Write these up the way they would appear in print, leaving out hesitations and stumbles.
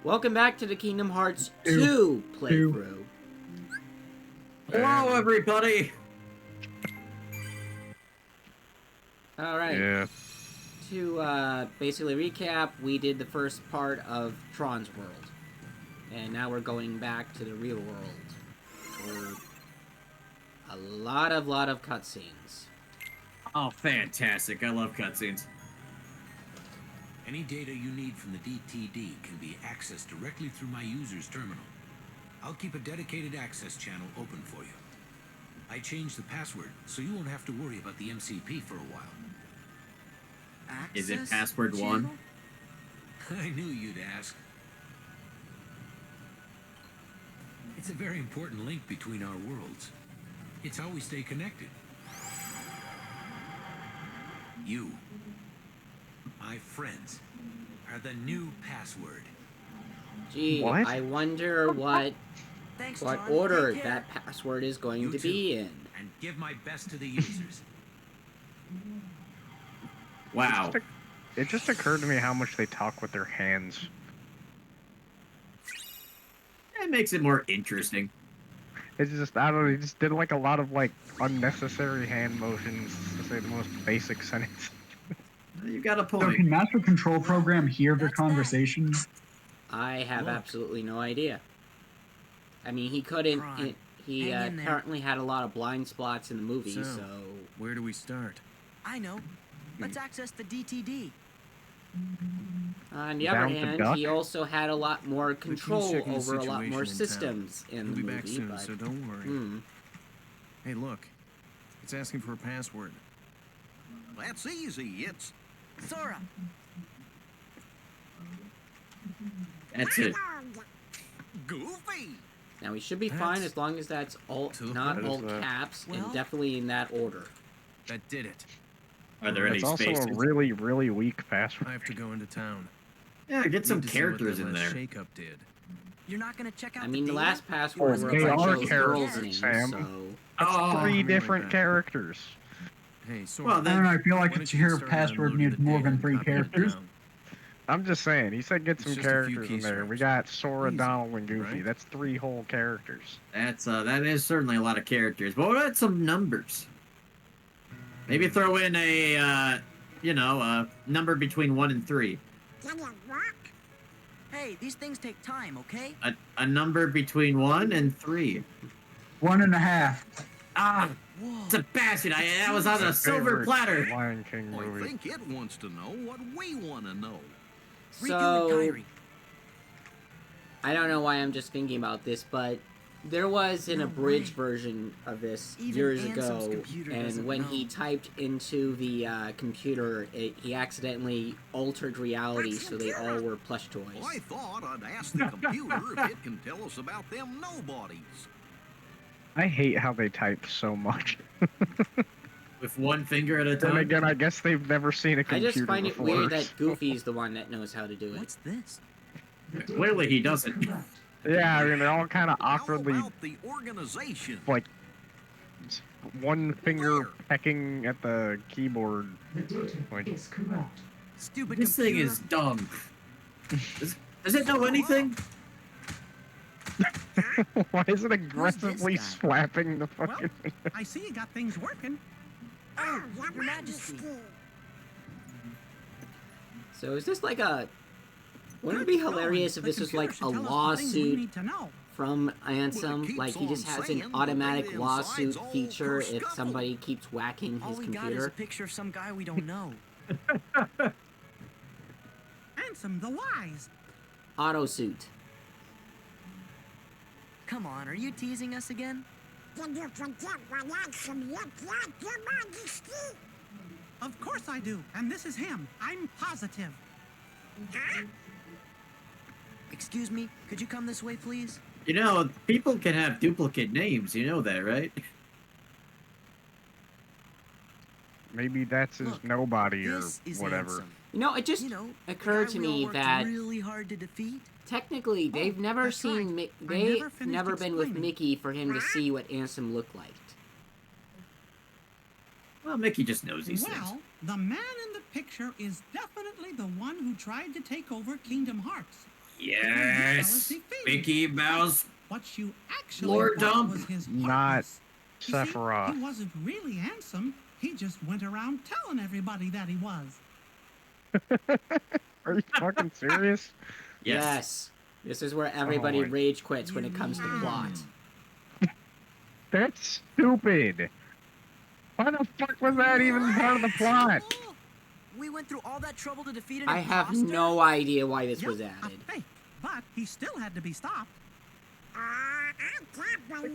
Welcome back to the Kingdom Hearts 2 playthrough. Hello, everybody! Alright. Yeah. To basically recap, we did the first part of Tron's world. And now we're going back to the real world. For a lot of cutscenes. Oh, fantastic. I love cutscenes. Any data you need from the DTD can be accessed directly through my user's terminal. I'll keep a dedicated access channel open for you. I changed the password, so you won't have to worry about the MCP for a while. Is it password 1? I knew you'd ask. It's a very important link between our worlds. It's how we stay connected. You, my friends, are the new password. Gee, What? I wonder what order that password is going You to too. be in. And give my best to the users. Wow. It just occurred to me how much they talk with their hands. That makes it more interesting. It's just, I don't know, he just did like a lot of like unnecessary hand motions to say the most basic sentence. You got a So point. can Master Control Program hear their conversation? I have Look. absolutely no idea. I mean, he couldn't... Tron, he hang in there. apparently had a lot of blind spots in the movie, so... Where do we start? I know. Let's access the DTD. On the Down other to hand, duck? he also had a lot more control checking the over a lot situation more in town. systems in We'll the be back movie, soon, but... so don't worry. Hmm. Hey, look. It's asking for a password. That's easy. It's Sora! That's it. Goofy. Now, we should be fine as long as that's all, not What all is that? caps, Well- and definitely in that order. That did it. Are there any It's also spaces? a really, really weak password. I have to go into town. Yeah, get some Need to see what characters that in last there. Shake-up did. You're not gonna check out I mean, the last password Oh, were they a bunch are of those girls' characters, names, Sam. so... That's Oh, three I'll be right different back. characters. Hey, Sora. Well, I don't know, I feel like why it's don't you get your started password unloading needs the more data than and 3 copying it characters. down? I'm just saying, he said get It's some just a few characters in there. We keystrokes. got Sora, Easy, Donald, and Goofy. right? That's 3 whole characters. that is certainly a lot of characters. But what about some numbers? Maybe throw in a, number between 1 and 3. Hey, these things take time, okay? A number between 1 and 3. 1.5. Ah, Whoa. Sebastian, that was on a silver Favorite platter. Lion King I movie. think it wants to know what we want to know. Redo So, the diary. I don't know why I'm just thinking about this, but there was an No abridged way. version of this Even years Ansem's ago, computer and doesn't when know. he typed into the computer, he accidentally altered reality, so they all were plush toys. I thought I'd ask the computer if it can tell us about them nobodies. I hate how they type so much. With one finger at a Then time. again, I guess they've never seen a I computer just find it before. weird that Goofy's the one that knows how to do it. What's this? Clearly he doesn't. Yeah, I mean, they're all kind of How awkwardly, about the organization? like, one finger pecking at the keyboard. Like, Stupid This thing computer. is dumb. Does it know anything? why is it aggressively guy? slapping the fucking... I see you got things working. Oh, Your Majesty. So is this like a... Wouldn't it be hilarious if this was like a lawsuit from Ansem? keeps Like he just on has saying an the automatic data lawsuit inside's all feature if cursed up. somebody keeps whacking All his we got is computer? a picture of some guy we don't know. Ansem the Wise. Autosuit. Come on, are you teasing us again? Of course I do. And this is him. I'm positive. Excuse me, could you come this way, please? You know, people can have duplicate names. You know that, right? Maybe that's his Look, nobody or This is whatever. Ansem. You know, it just You know, occurred the to guy we all me worked that really hard to defeat. technically they've never that's seen right. I they've never finished never been with explaining. Mickey for him to see what Ansem looked like. Well, Mickey just knows these things. Well, the man in the picture is definitely the one who tried to take over Kingdom Hearts. Yes, Jealousy feelings. Mickey Mouse. What you actually Lord thought Dump. was his Not heartless. You see, Sephiroth. he wasn't really handsome. He just went around telling everybody that he was. Are you fucking serious? Yes. This is where everybody my- rage quits when it comes to plot. That's stupid. Why the fuck was that even part of the plot? We went through all that trouble to defeat an I have imposter? no idea why this Yep, was a added. fake, but he still had to be stopped.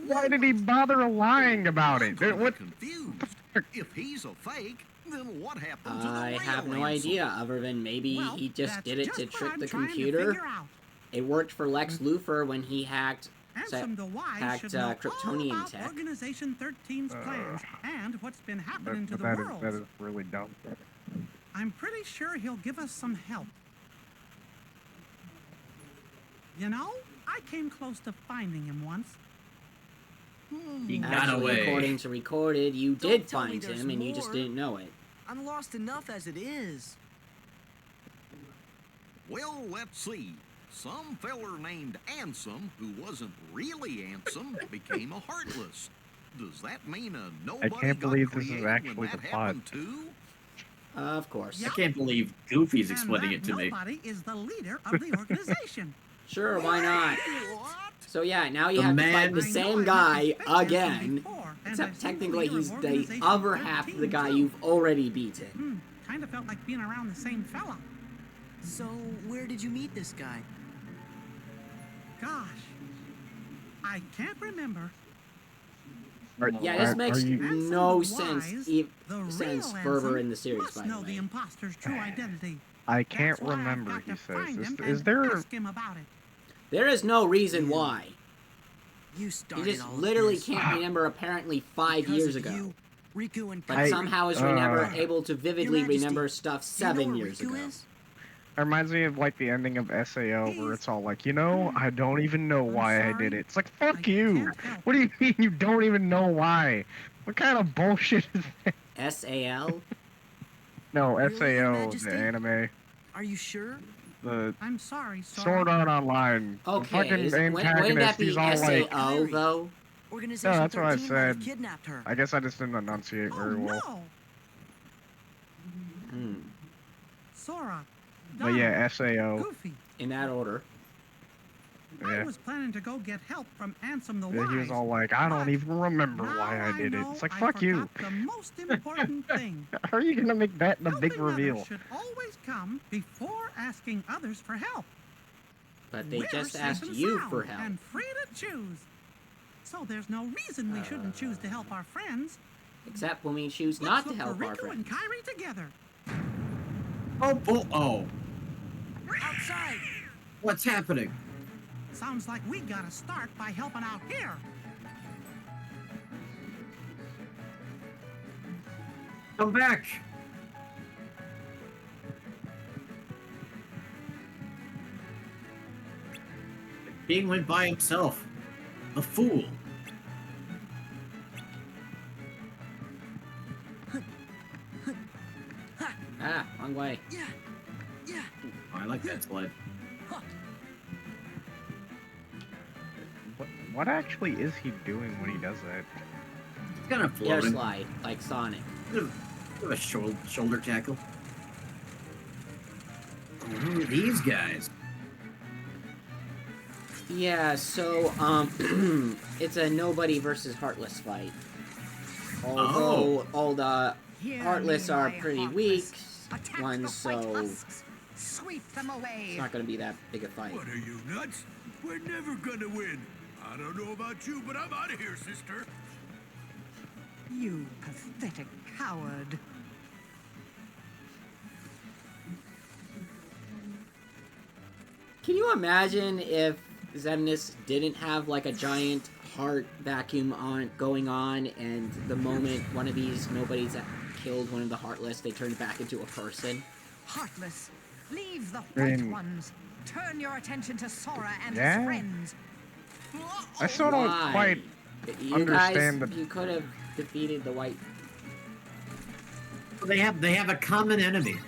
Why did he bother lying about I'm it? kinda What? confused. If he's a fake, then what happened to the I real have no Ansel? idea, other than maybe Well, he just that's did it to just what trick I'm the trying to computer. figure out. It worked for Lex Luthor when he hacked Ansem the Wise hacked, should know all Kryptonian about tech. Organization 13's plans and what's been happening to the That world. is really dumb. I'm pretty sure he'll give us some help. You know, I came close to finding him once. He got Actually, according away. to Recorded, you Don't did tell me find there's him and you just more. didn't know it. I'm lost enough as it is. Well, let's see. Some feller named Ansem, who wasn't really Ansem, became a Heartless. Does that mean a nobody can't got believe this is created actually when that the plot. happened too? Of course. Oh, Yep. I can't believe Goofy's And explaining that it to me. nobody is the leader of the organization. Sure, why not? What? So yeah, now you The have to man- fight the I know same I met guy this fake Ansem again. before, and Except I've seen technically leader he's of the Organization other half of the 13 guy too. you've already beaten. Kind of felt like being around the same fella. So, where did you meet this guy? Gosh, I can't remember. Yeah, this makes you- Ansem no the sense Wise, the since real further Ansem in the series, must by the know the way. imposter's true identity. I can't That's why I've remember, got he to find says. him Is and there... ask him about it. There is no reason why. You He started just all of literally this. can't remember apparently 5 Because years of ago. You, Riku and But Kairi. somehow is never uh, able to vividly Your Majesty, remember stuff do you know 7 where years Riku ago. is? It reminds me of like the ending of SAO where it's all like, you know, I don't even know I'm why I sorry. did it. It's like, I fuck you. can't help. What do you mean you don't even know why? What kind of bullshit is that? SAL? No, Really, Your SAO, Majesty? the anime. Are you sure? The I'm sorry, Sora. Sword Art Online. The Okay, fucking wouldn't that antagonist, be he's all like... SAO though? Organization that's what I 13 might have said. kidnapped her. I guess I just didn't enunciate Oh very well. no, Hmm. Sora. But Donald, yeah, SAO. Goofy. In that order. I Yeah. was planning to go get help from Ansem the Yeah, Wise. he was all like, I don't but even remember now why I did it. know It's like, I fuck you. forgot the most important thing. How are you gonna make that the big Helping others reveal? should always come before asking others for help. But they We're just safe asked and you sound for help. and free to choose. So there's no reason we shouldn't choose to help our friends. Except when we choose Let's not to look help for our Riku and friends. Kairi together. Oh. Outside! What's happening? Sounds like we gotta start by helping out here. Come back. The king went by himself. A fool. Ah, wrong way. Yeah! Yeah! Oh, I like that slide. What actually is he doing when he does that? It's kind of Air floating. slide, like Sonic. Bit of a shoulder tackle. Who are these guys? Yeah, so, it's a nobody versus Heartless fight. Although all the Heartless are pretty weak ones, so Sweep them away. it's not gonna be that big a fight. What are you, nuts? We're never gonna win. I don't know about you, but I'm out of here, sister. You pathetic coward. Can you imagine if Xemnas didn't have like a giant heart vacuum going on, and the moment one of these nobodies that killed one of the Heartless, they turned back into a person? Heartless, leave the I white mean- ones. Turn your attention to Sora and Yeah. his friends. I still don't Why? quite You understand guys, the- you could have defeated the white. They have a common enemy.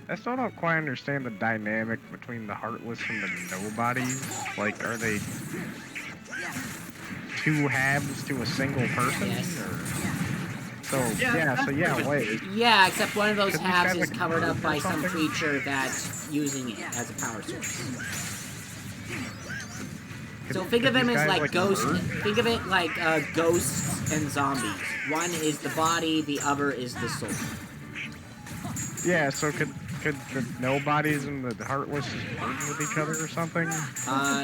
I still don't quite understand the dynamic between the Heartless and the Nobodies. Like, are they two halves to a single person? Yes. Or... So, wait. Yeah, except one of those Could these halves guys, is like, covered up merge or by some something? creature that's using it as a power source. So think of could them these as guys, like like, ghosts. merge? Think of it like ghosts and zombies. One is the body, the other is the soul. Yeah, so could the Nobodies and the Heartless just merge with each other or something?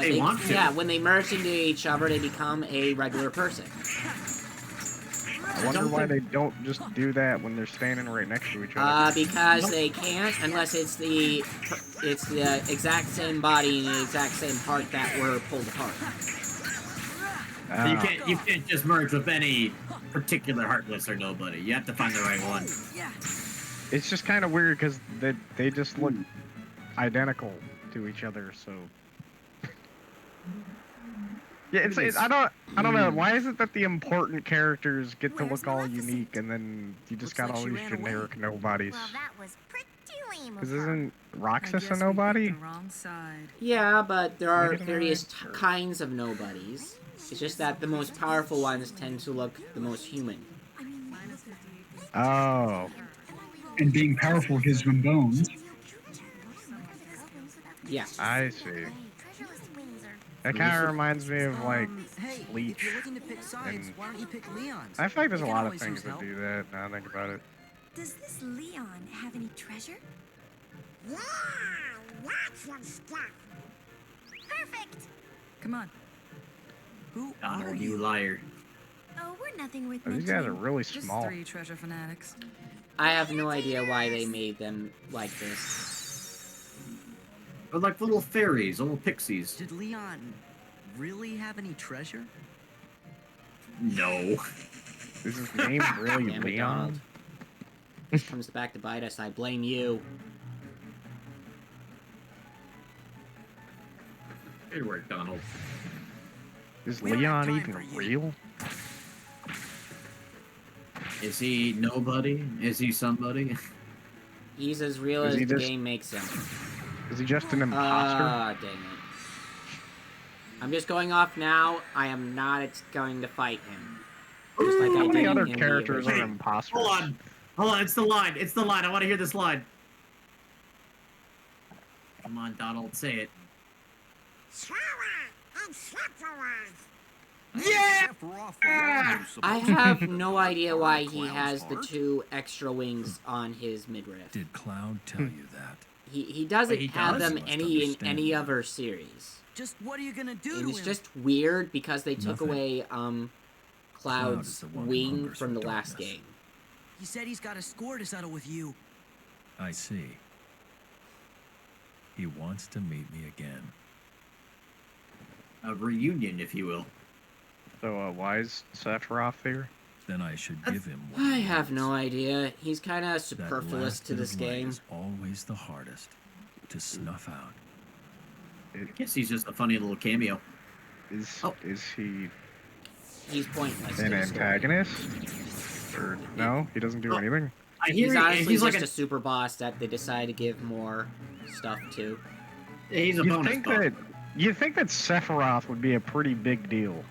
They want to. Yeah, when they merge into each other, they become a regular person. I wonder why they don't just do that when they're standing right next to each other. Because they can't unless it's the exact same body and the exact same heart that were pulled apart. You can't just merge with any particular Heartless or Nobody. You have to find the right one. It's just kind of weird because they just look identical to each other. So yeah, I don't know. Why is it that the important characters get to look all unique and then you just got all these generic Nobodies? Well, that was pretty lame. Because isn't Roxas a Nobody? Wrong side. Yeah, but there are Make it various alright. kinds of nobodies. It's just that the most powerful ones tend to look the most human. Oh. And being powerful gives them bones. Yeah. I see. That kind of reminds me of like Hey, Leech. if you're looking to pick sides, and- why don't you pick Leon's? I feel like there's a He can lot of always things use that help. do that. Now I think about it. Does this Leon have any treasure? Yeah, lots of stuff. Perfect. Come on. Who Oh, are you you? liar. Oh, we're nothing worth Oh, these guys are mentioning. really Just small. 3 treasure fanatics. I have no idea why they made them like this. They're like little fairies, little pixies. Did Leon really have any treasure? No. Is his name really Damn it, Leon? Donald. This comes back to bite us. I blame you. Good work, Donald. Is We don't Leon have time even for you. real? Is he nobody? Is he somebody? He's as real Is as he the just- game makes him. Is he just an imposter? Ah, dang it. I'm just going off now. I am not going to fight him. Just like How I many did other in the characters are original. imposters? Hold on, it's the line. It's the line. I want to hear this line. Come on, Donald, say it. Yeah! I have no idea why he has the 2 extra wings on his midriff. Did Cloud tell you that? He doesn't He have does? them Must any in understand any that. other series. Just what are you gonna do And to it's him? just weird because they took Nothing. away Cloud Cloud's is the one who wing hungers from for the last darkness. game. He said he's got a score to settle with you. I see. He wants to meet me again. A reunion, if you will. So, why is Sephiroth here? Then I should give him what I he have no wants. idea. He's kind of That superfluous last to bit this of light game. is always the hardest to snuff out. I guess he's just a funny little cameo. Is Oh. is he He's pointless. an to the story. antagonist? Or no? He doesn't do Oh. anything. I hear He's honestly he's like just a super boss that they decided to give more stuff to. he's a You bonus think boss. that Sephiroth would be a pretty big deal?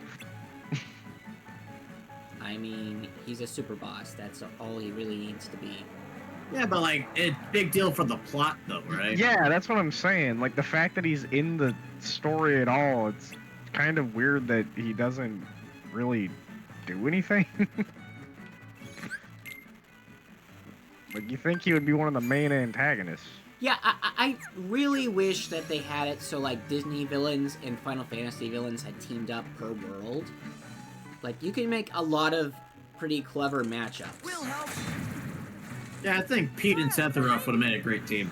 I mean, he's a super boss. That's all he really needs to be. Yeah, but like, it's big deal for the plot, though, right? Yeah, that's what I'm saying. Like the fact that he's in the story at all, it's kind of weird that he doesn't really do anything. Like you think he would be one of the main antagonists? Yeah, I really wish that they had it so like Disney villains and Final Fantasy villains had teamed up per world. Like you can make a lot of pretty clever matchups. We'll help. Yeah, I think Pete and Sephiroth would have made a great team.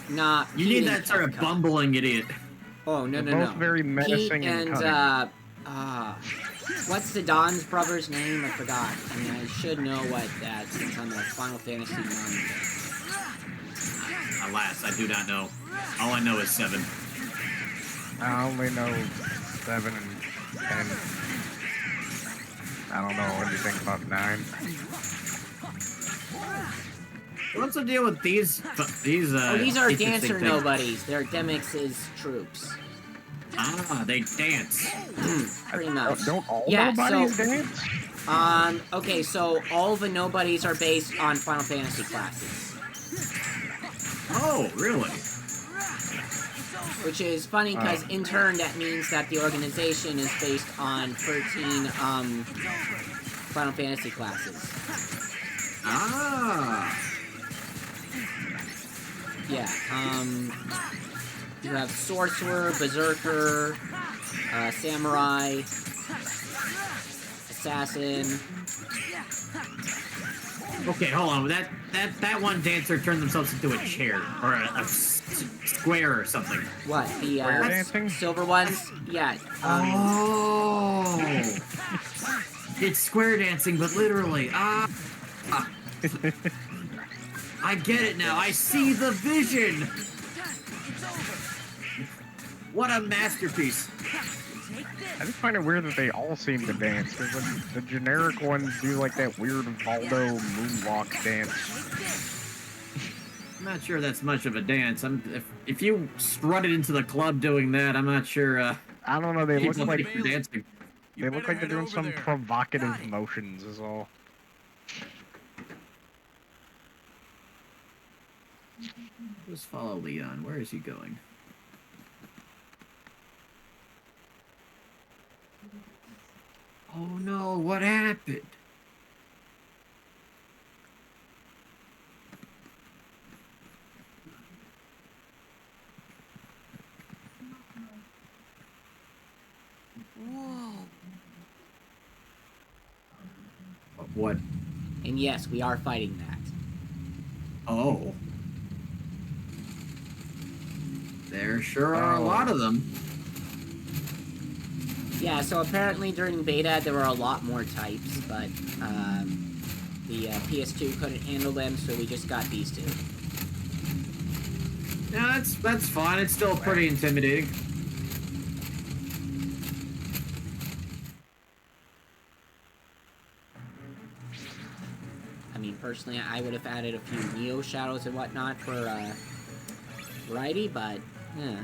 Nah, You Pete need and that sort of Kefka. bumbling idiot. Oh no They're no both no. very Pete menacing and and cunning. what's the Don's brother's name? I forgot. I mean, I should know what that since I'm a Final Fantasy 9 fan. Alas, I do not know. All I know is 7. I only know 7 and 10. I don't know anything about 9. What's the deal with these? These Oh, these are interesting dancer things? nobodies. They're Demyx's troops. Ah, they dance. Pretty much. Don't all Yeah, nobodies so- dance? Okay, so all the nobodies are based on Final Fantasy classes. Oh, really? Which is funny, because in turn, that means that the organization is based on 13, Final Fantasy classes. Ah. Yeah, you have Sorcerer, Berserker, Samurai, Assassin. Okay, hold on. That one dancer turned themselves into a chair or a square or something. What, the, Square dancing? silver ones? Yeah, Oh. It's square dancing, but literally. Ah. I get it now. I see the vision. What a masterpiece. I just find it weird that they all seem to dance. Because the generic ones do like that weird Valdo moonwalk dance. I'm not sure that's much of a dance. If you strutted into the club doing that, I'm not sure. I don't know. They look people like think you're dancing. they look like they're doing some provocative motions. Is all. Just follow Leon. Where is he going? Oh no! What happened? Whoa. What? and yes, we are fighting that. Oh. There sure are a lot of them. Yeah, so apparently during beta there were a lot more types, but the PS2 couldn't handle them, so we just got these two. Yeah, that's fine. It's still pretty intimidating. I mean, personally, I would have added a few Neo shadows and whatnot for variety, but yeah.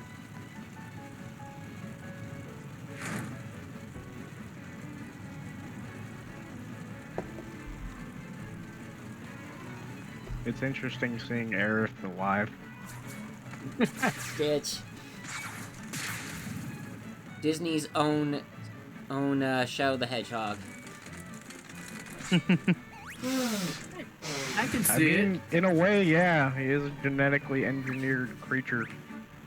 It's interesting seeing Aerith alive. Stitch. Disney's own Shadow the Hedgehog. I can I see it. mean, in a way, yeah, he is a genetically engineered creature.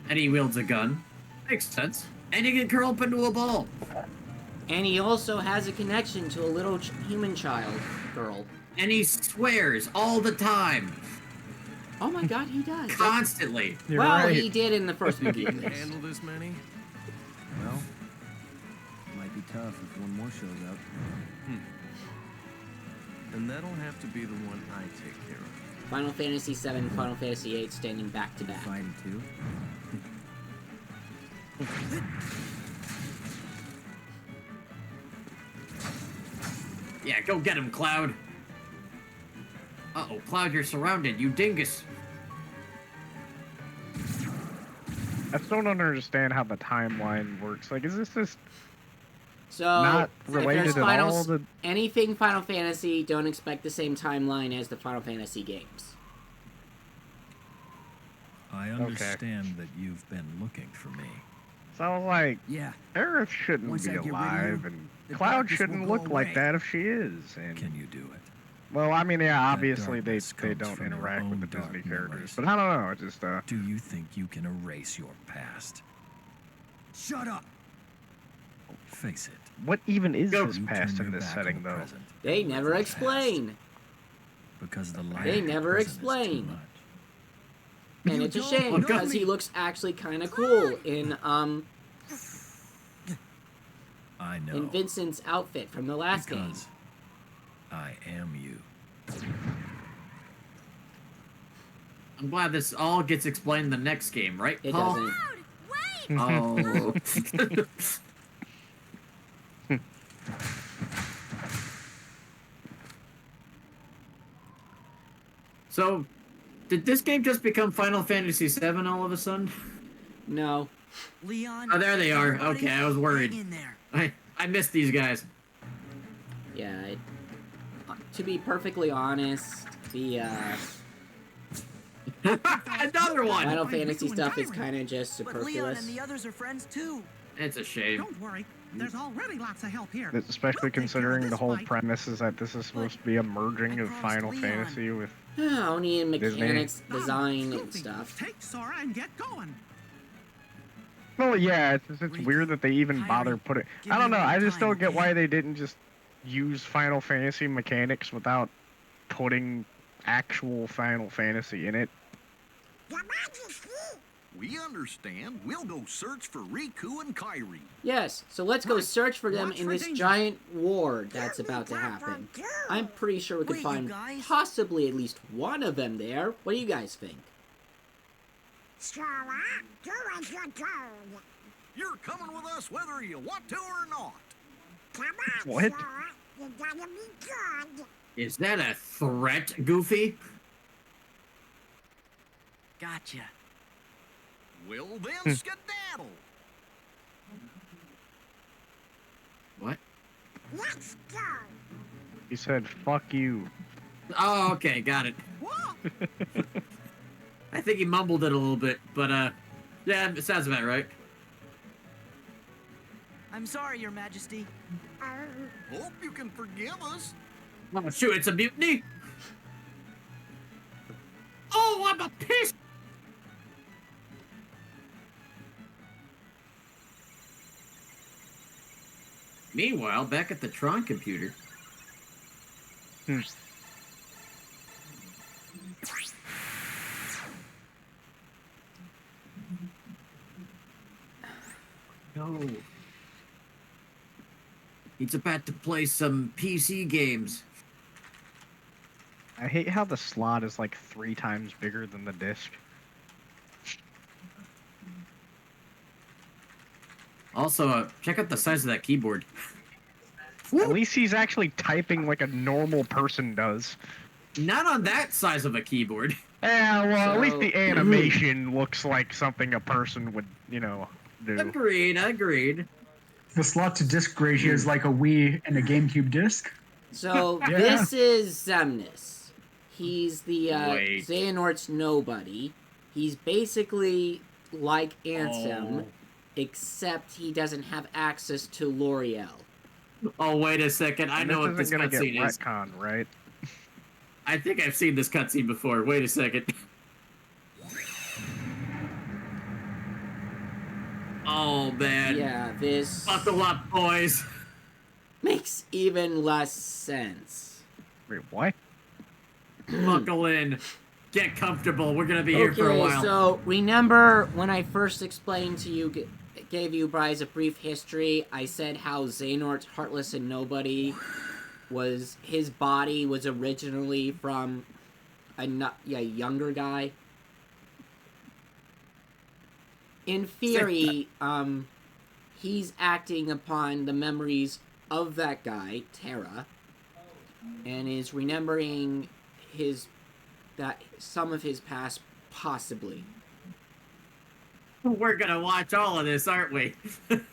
And he wields a gun. Makes sense. And he can curl up into a ball. And he also has a connection to a little human child girl. And he swears all the time. Oh my god, he does. Constantly. You're Well, right. he did in the first movie. at least. Handle this many? Well, might be tough if one more shows up. And that'll have to be the one I take care of. Final Fantasy VII, Final Fantasy VIII standing back to back. Fighting too? Yeah, go get him, Cloud. Uh-oh, Cloud, you're surrounded, you dingus. I still don't understand how the timeline works. Like, is this just So, not if related there's at all? To... anything Final Fantasy, don't expect the same timeline as the Final Fantasy games. I understand that you've been looking for me. So I was like, Yeah. Aerith shouldn't Once be I get rid of alive, you, and the Cloud darkness shouldn't will go look like away. that if she is. And Can you do it? well, I mean, yeah, That obviously they darkness they comes don't from your interact with own the Disney dark characters, memories. but I don't know. It just Do you think you can erase your past? Shut up. Face it. what even is Go. his You past turn in your this back on setting, the though? present They never for the explain. Because the light They of the never present is too explain. much. And You it's a don't shame know because me. he looks actually kind of cool in I know. in Vincent's outfit from the last game. Because I am you. I'm glad this all gets explained in the next game, right, It Paul? doesn't. Wait! Oh. So, Did this game just become Final Fantasy VII all of a sudden? No. Leon. Oh, there they are. everybody, Okay, I was worried. hang in there. I missed these guys. Yeah. To be perfectly honest, the Another one. Final Fantasy stuff is kind of just But Leon superfluous. and the others are friends too. It's a shame. Don't worry. There's already lots of help here. Especially We'll take care of considering the this whole fight. premise is that this is supposed to be a merging of Final Fantasy with. Only in Disney. mechanics, Done. design, and Goofy, stuff. Take Sora and get going. Well, yeah, it's weird that they even bother putting. I don't know. I just don't get why they didn't just use Final Fantasy mechanics without putting actual Final Fantasy in it. We understand. We'll go search for Riku and Kairi. Yes, so let's go search for them Watch in for this danger. giant war that's about to happen. I'm pretty sure we could Wait, you find guys? possibly at least one of them there. What do you guys think? You're coming with us whether you want to or not. What? Is that a threat, Goofy? Gotcha. Well then, skedaddle. What? Let's go. He said, "Fuck you." Oh, okay, got it. Whoa. I think he mumbled it a little bit, but yeah, it sounds about right. I'm sorry, Your Majesty. Hope you can forgive us. Oh shoot, it's a mutiny. Oh, I'm a piss. Meanwhile, back at the Tron computer. No. He's about to play some PC games. I hate how the slot is like 3 times bigger than the disc. Also, check out the size of that keyboard. At least he's actually typing like a normal person does. Not on that size of a keyboard. Yeah, well, at least So- the animation looks like something a person would, you know, do. Agreed. The slot to disc ratio is like a Wii and a GameCube disc. So Yeah. this is Xemnas. He's the Wait. Xehanort's nobody. He's basically like Ansem, except he doesn't have access to L'Oreal. Oh, wait a second. I And know what this isn't gonna get cutscene is. retconned, right? I think I've seen this cutscene before. Wait a second. Oh, man. Yeah, this Buckle up, boys. makes even less sense. Wait, what? Buckle in. Get comfortable. We're gonna be here for a Okay, while. so remember when I first explained to you, gave you guys a brief history, I said how Xehanort's Heartless and Nobody was, his body was originally from a younger guy. In theory, he's acting upon the memories of that guy, Terra, and is remembering some of his past, possibly. We're gonna watch all of this, aren't we?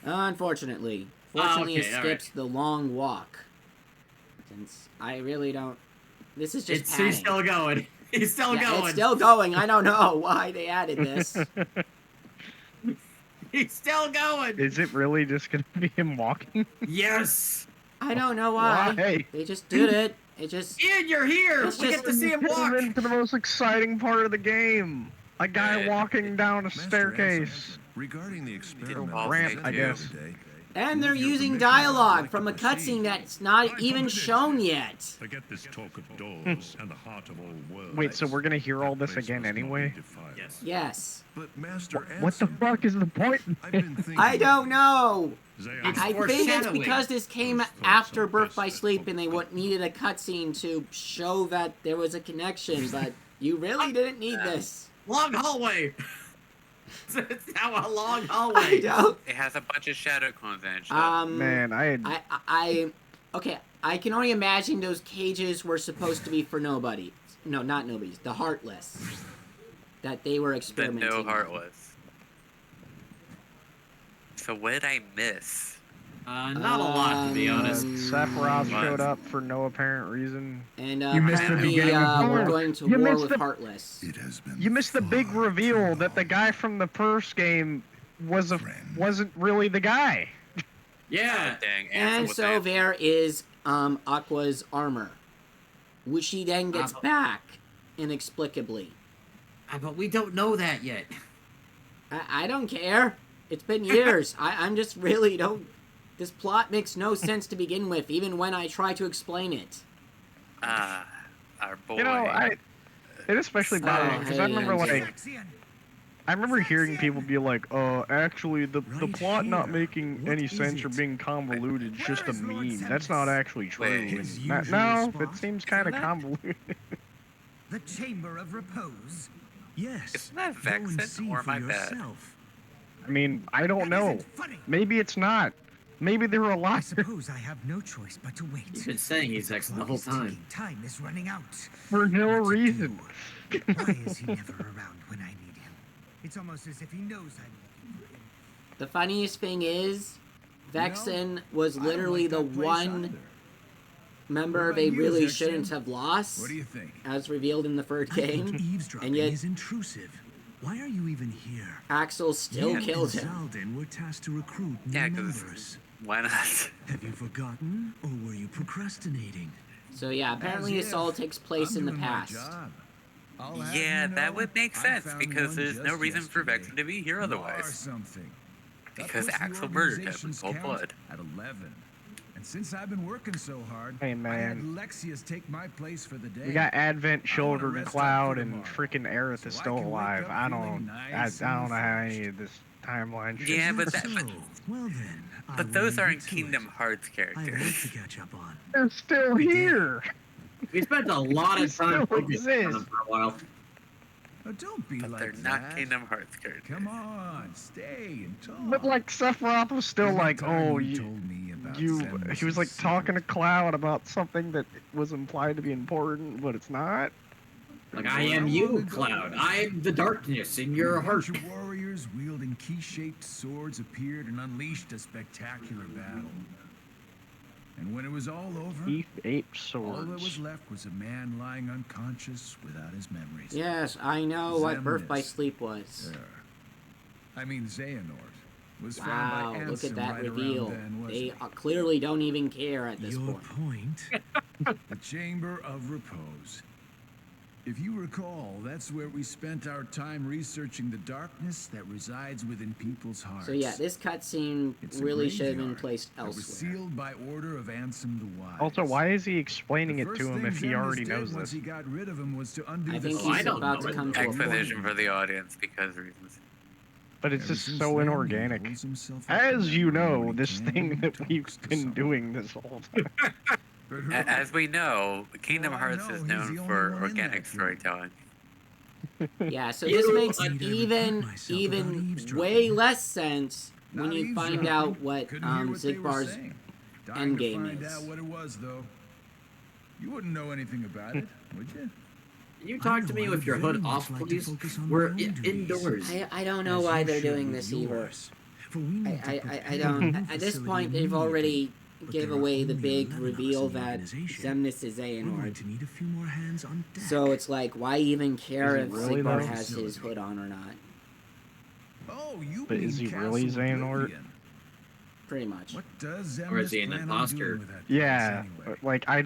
Unfortunately. Fortunately, Okay, it all skips the long walk. Since I really don't... This is just He's padding. still going. He's still Yeah, going. it's still going. I don't know why they added this. He's still going. Is it really just gonna be him walking? Yes. I don't know why. Why? They just did it. It just... Ian, you're here. It's We just- get to see him walk. Into the most exciting part of the game. A guy walking down a Master staircase. Ansem, regarding the experiment ramp, I guess. today, And they're with your using permission, I'd dialogue like from to a proceed. cutscene that's not even shown yet. Forget this talk of doors and the heart of all worlds. Wait, so we're gonna hear all That this place again must not be anyway? defiled. Yes. Yes. But Master What the Ansem, fuck is the point? I've been thinking I don't know. Zayas It's I for think it's foreshadowing. because this came Those thoughts after are Birth best by left Sleep for and they the needed a cutscene to show that there was a connection, but you really didn't need this. Long hallway. It's now a long I hallway. don't. It has a bunch of shadow clones in it. Man, okay, I can only imagine those cages were supposed to be for nobody. no, not nobodies, the Heartless, that they were The experimenting no on. Heartless. So what did I miss? Not a lot, to be honest. Sephiroth What? showed up for no apparent reason. And You missed the apparently beginning of we're war. going to You war missed with the- Heartless. It has been You missed the big far reveal too that the long. guy from the first game wasn't really the guy. Yeah. Oh, dang, And Ansel was so Ansel. there is Aqua's armor, which she then gets back inexplicably. But we don't know that yet. I don't care. It's been years. I'm just really don't. This plot makes no sense to begin with, even when I try to explain it. Our boy. You know, it especially bothered me because I hey, remember Andrew. like I remember hearing people be like, actually the plot not making any sense or being convoluted is just a meme. That's not actually true. Wait. And His that- usual no, spot? it seems kind of That- convoluted. The Chamber of Repose. Yes. Isn't that Go and Vexen see or for my bad? yourself. I mean, I don't That know. isn't funny. Maybe it's not. Maybe they were a I liar. suppose I have no choice but to wait. You've been saying he's Vexen the whole Clock is time. ticking. Time is running out. For no What to reason. do? Why is he never around when I need him? It's almost as if he knows I'm looking for him. The funniest thing is, Vexen was literally the one member they really shouldn't have lost, What do you think? as revealed in the third I think game, eavesdropping and yet is intrusive. Why are you even here? Axel still You killed and him. Zaldin were tasked to recruit new Yeah, 'cause- members. Why not? Have you forgotten, or were you procrastinating? So yeah, apparently this all takes place in the past. Yeah, that would make sense because there's no reason for Vexen to be here otherwise. Because Axel murdered him in cold blood. At 11. And since I've been working so hard, Hey, I had man. Lexius take my place for the day. We got Advent, Shoulder, and rest up Cloud, for and tomorrow, freaking Aerith is so I still can wake alive. up I feeling don't, nice I and don't know how any refreshed. of this timeline shit. Yeah, but So, that, well then, I but will those leave aren't you to Kingdom it. Hearts I have work to characters. catch up on. They're still here. We spent a lot They of time still focusing on exist. them for a while. Oh, don't be But like they're that. not Kingdom Hearts characters. Come on, stay and talk. But like Sephiroth was still Every like, time oh, told me about he was Xemnas' like talking to secret. Cloud about something that was implied to be important, but it's not. Like, I am you, Cloud. I am the darkness in your A heart. bunch of warriors wielding key-shaped swords appeared and unleashed a spectacular battle. And when it was all over, Thief ape all that was swords. left was a man lying unconscious without his memories. Yes, I know what Birth by Xemnas. Sleep was. There. I mean, Xehanort was Wow, found by look at Ansem that right reveal. around then, wasn't They he? clearly don't even care at this Your point. point. The Chamber of Repose. If you recall, that's where we spent our time researching the darkness that resides within people's hearts. So yeah, this cutscene It's a really should have been graveyard placed that was elsewhere. sealed by order of Ansem the Wise. Also, why is he explaining The it first to him thing if he Xemnas already did knows once this? he got rid of him was to undo I the think I he's don't about know to it. come to a Exposition point. for the audience because reasons. But it's Ever just since so then, he inorganic. holds himself up As in you memory know, when he this can thing and that we've talks to been someone. doing this whole time. But who? As we know, Kingdom Oh, I Hearts know, is he's known the for only one in organic that game. storytelling. Yeah, so You this know, makes I need to repeat even myself about eavesdropping. way less sense when Not you find eavesdropping. out what Couldn't hear what they were Zigbar's saying. Dying to endgame find is. out what it was, though. You wouldn't know anything about it, would you? Can you talk to me with your hood off, please? We're indoors. I don't know why they're doing this either. I don't. At this point, they've already gave away the big reveal that Xemnas is Xehanort. To need a few more hands on deck. So it's like, why even care Is if it really, Zigbar though? has his hood on or not? Oh, you But mean is he Castle really Xehanort? Oblivion. Pretty much. What does Or is he Xemnas an plan on imposter? doing with that place Yeah, anyway? but, like I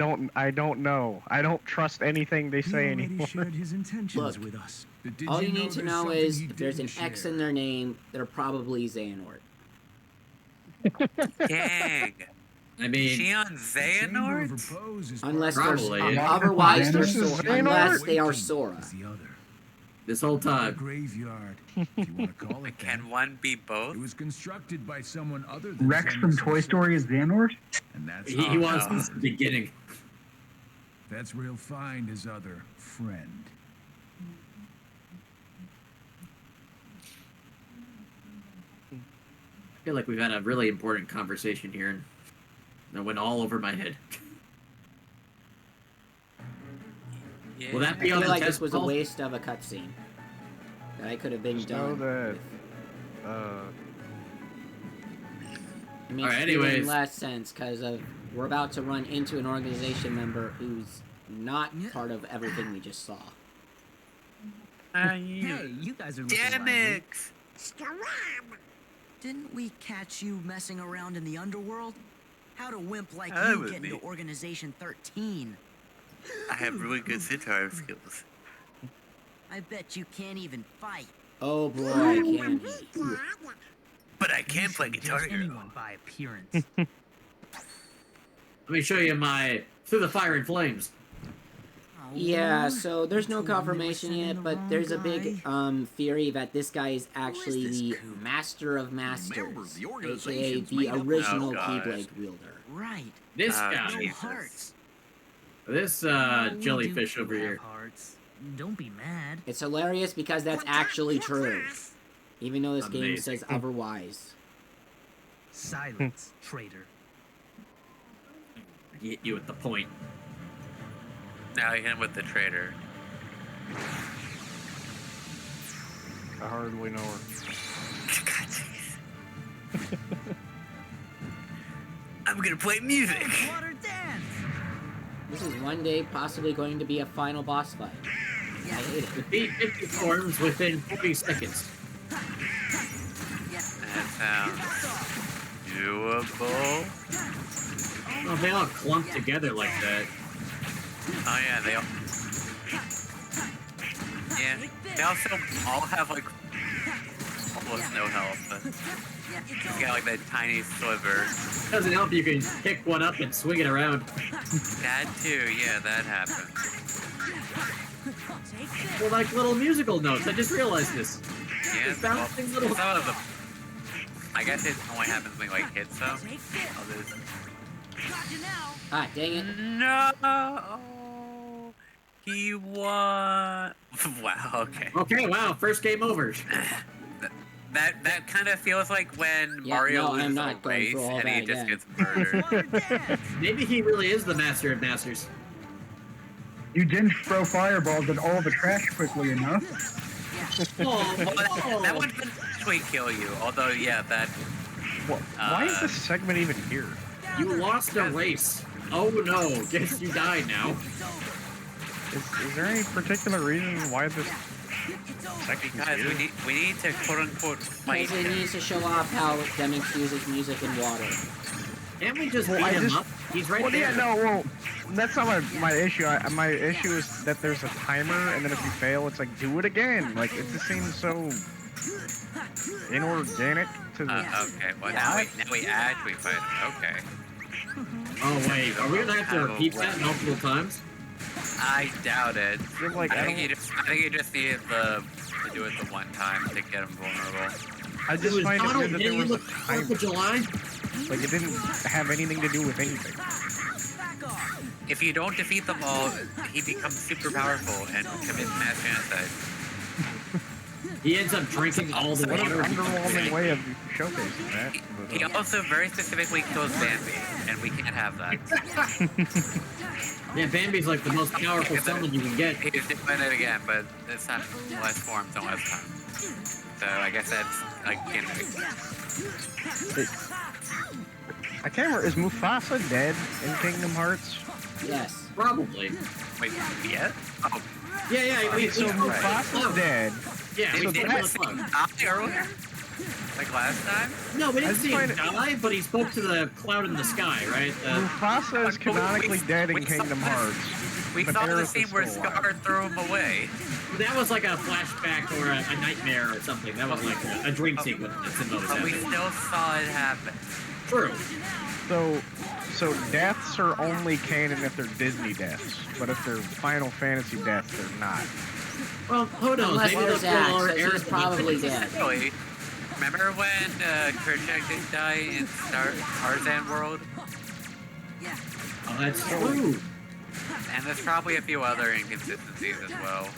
don't know. I don't trust anything they He say already anymore. shared his intentions Look. with us. But did All you know need to there's know something is he if there's an didn't X share? in their name, they're probably Xehanort. Dang! I mean, Shion The Chamber of Xehanort? Repose is Unless part they're of Probably. otherwise they're This is Sora, Xehanort? unless they are Waking Sora. is the other. this whole The time. graveyard, if you want to call it that. Can one be both? It was constructed by someone other than Rex Xemnas from Toy himself, Story is Xehanort? and that's He wants no. this at the beginning. that's where he'll find his other friend. I feel like we've had a really important conversation here, and it went all over my head. Yeah. Will that I be feel on the like test this was a ball? waste of a cutscene that I could have been Just know done. that, with. It makes Alright, even anyways. less sense because we're about to run into an organization member who's not part of everything we just saw. Hey, you guys are looking lively. Demyx! Didn't we catch you messing around in the underworld? How'd a wimp like That you was get me. into Organization 13? I have really good sitar skills. I bet you can't even fight. Oh boy, can he? But I can play Guitar Judge Hero. anyone by appearance. Let me show you my Through the Fire and Flames. Yeah, so there's no confirmation yet, but there's a big theory that this guy is actually the Master of Masters, the aka organization's the made up of- original Oh, God. Keyblade wielder. Right. This Oh, guy. Jesus. Hearts. This We jellyfish do over have here. Hearts. Don't be mad. It's hilarious because that's actually true, even though this game Amazing. says otherwise. Silence, traitor. Get you at the point. Now I hit him with the traitor. I hardly know her. God, jeez. I'm gonna play music. Water dance. This is one day possibly going to be a final boss fight. I hate it. Defeat 50 forms within 40 seconds. That sounds doable. Oh, they all clump together like that. Oh yeah, they all. Yeah, they also all have like almost no health, but he's got like that tiny sliver. Doesn't help you can pick one up and swing it around. That too, yeah, that happened. They're like little musical notes. I just realized this. Yeah, It's bouncing little. some of them. I guess it only happens when like hits them. Others. Ah, dang it. No, he won. Wow. Okay. Okay, wow, first game over. That kind of feels like when Yeah, Mario no, I'm loses not a going race through all and he that just again. gets murdered. Maybe he really is the master of masters. You didn't throw fireballs at all the trash quickly enough. Oh, Well, that would eventually kill you. Although, yeah, that. Why is this segment even here? You lost a race. Oh no, guess you die now. Is there any particular reason why this section's Guys, here? we need to quote unquote fight Because it him. needs to show off how Demyx uses music and water. Can't we just Well, beat I him just- up? He's right Well, there. yeah, no, well, that's not my issue. My issue is that there's a timer, and then if you fail, it's like, do it again. Like, it just seems so inorganic to the... Okay, well now we actually fight him. Okay. Oh wait, are we gonna have to repeat that multiple times? I doubt it. You're like, I think you just needed to do it the one time to get him vulnerable. I just find it weird that there was a timer. 4th of July? Like, it didn't have anything to do with anything. If you don't defeat them all, he becomes super powerful and commits mass genocide. He ends up drinking all the What an water. underwhelming way of showcasing that. He also very specifically kills Bambi, and we can't have that. Yeah, Bambi's like the most powerful summon you can get. He's doing it again, but this time less forms and less time. So I guess that's like gimmick. I can't remember, is Mufasa dead in Kingdom Hearts? Yes. Probably. Wait, yeah? Oh, Yeah, Wait, so Mufasa's dead. Yeah, did we we did not the see plug. him die earlier? Like last time? No, we I didn't just see him find it- die, but he spoke to the cloud in the sky, right? Mufasa is canonically dead in Kingdom Hearts. We but saw the Aerith scene is where still alive. Scar threw him away. That was like a flashback or a nightmare or something. That was like a dream sequence that Simba was But we having. still saw it happen. True. So deaths are only canon if they're Disney deaths, but if they're Final Fantasy deaths, they're not. Well, who knows? Unless Maybe there's they'll Zack, pull our so she's Aerith probably dead. Really? Remember when Kerchak didn't die in Tarzan World? Oh, that's true. And there's probably a few other inconsistencies as well.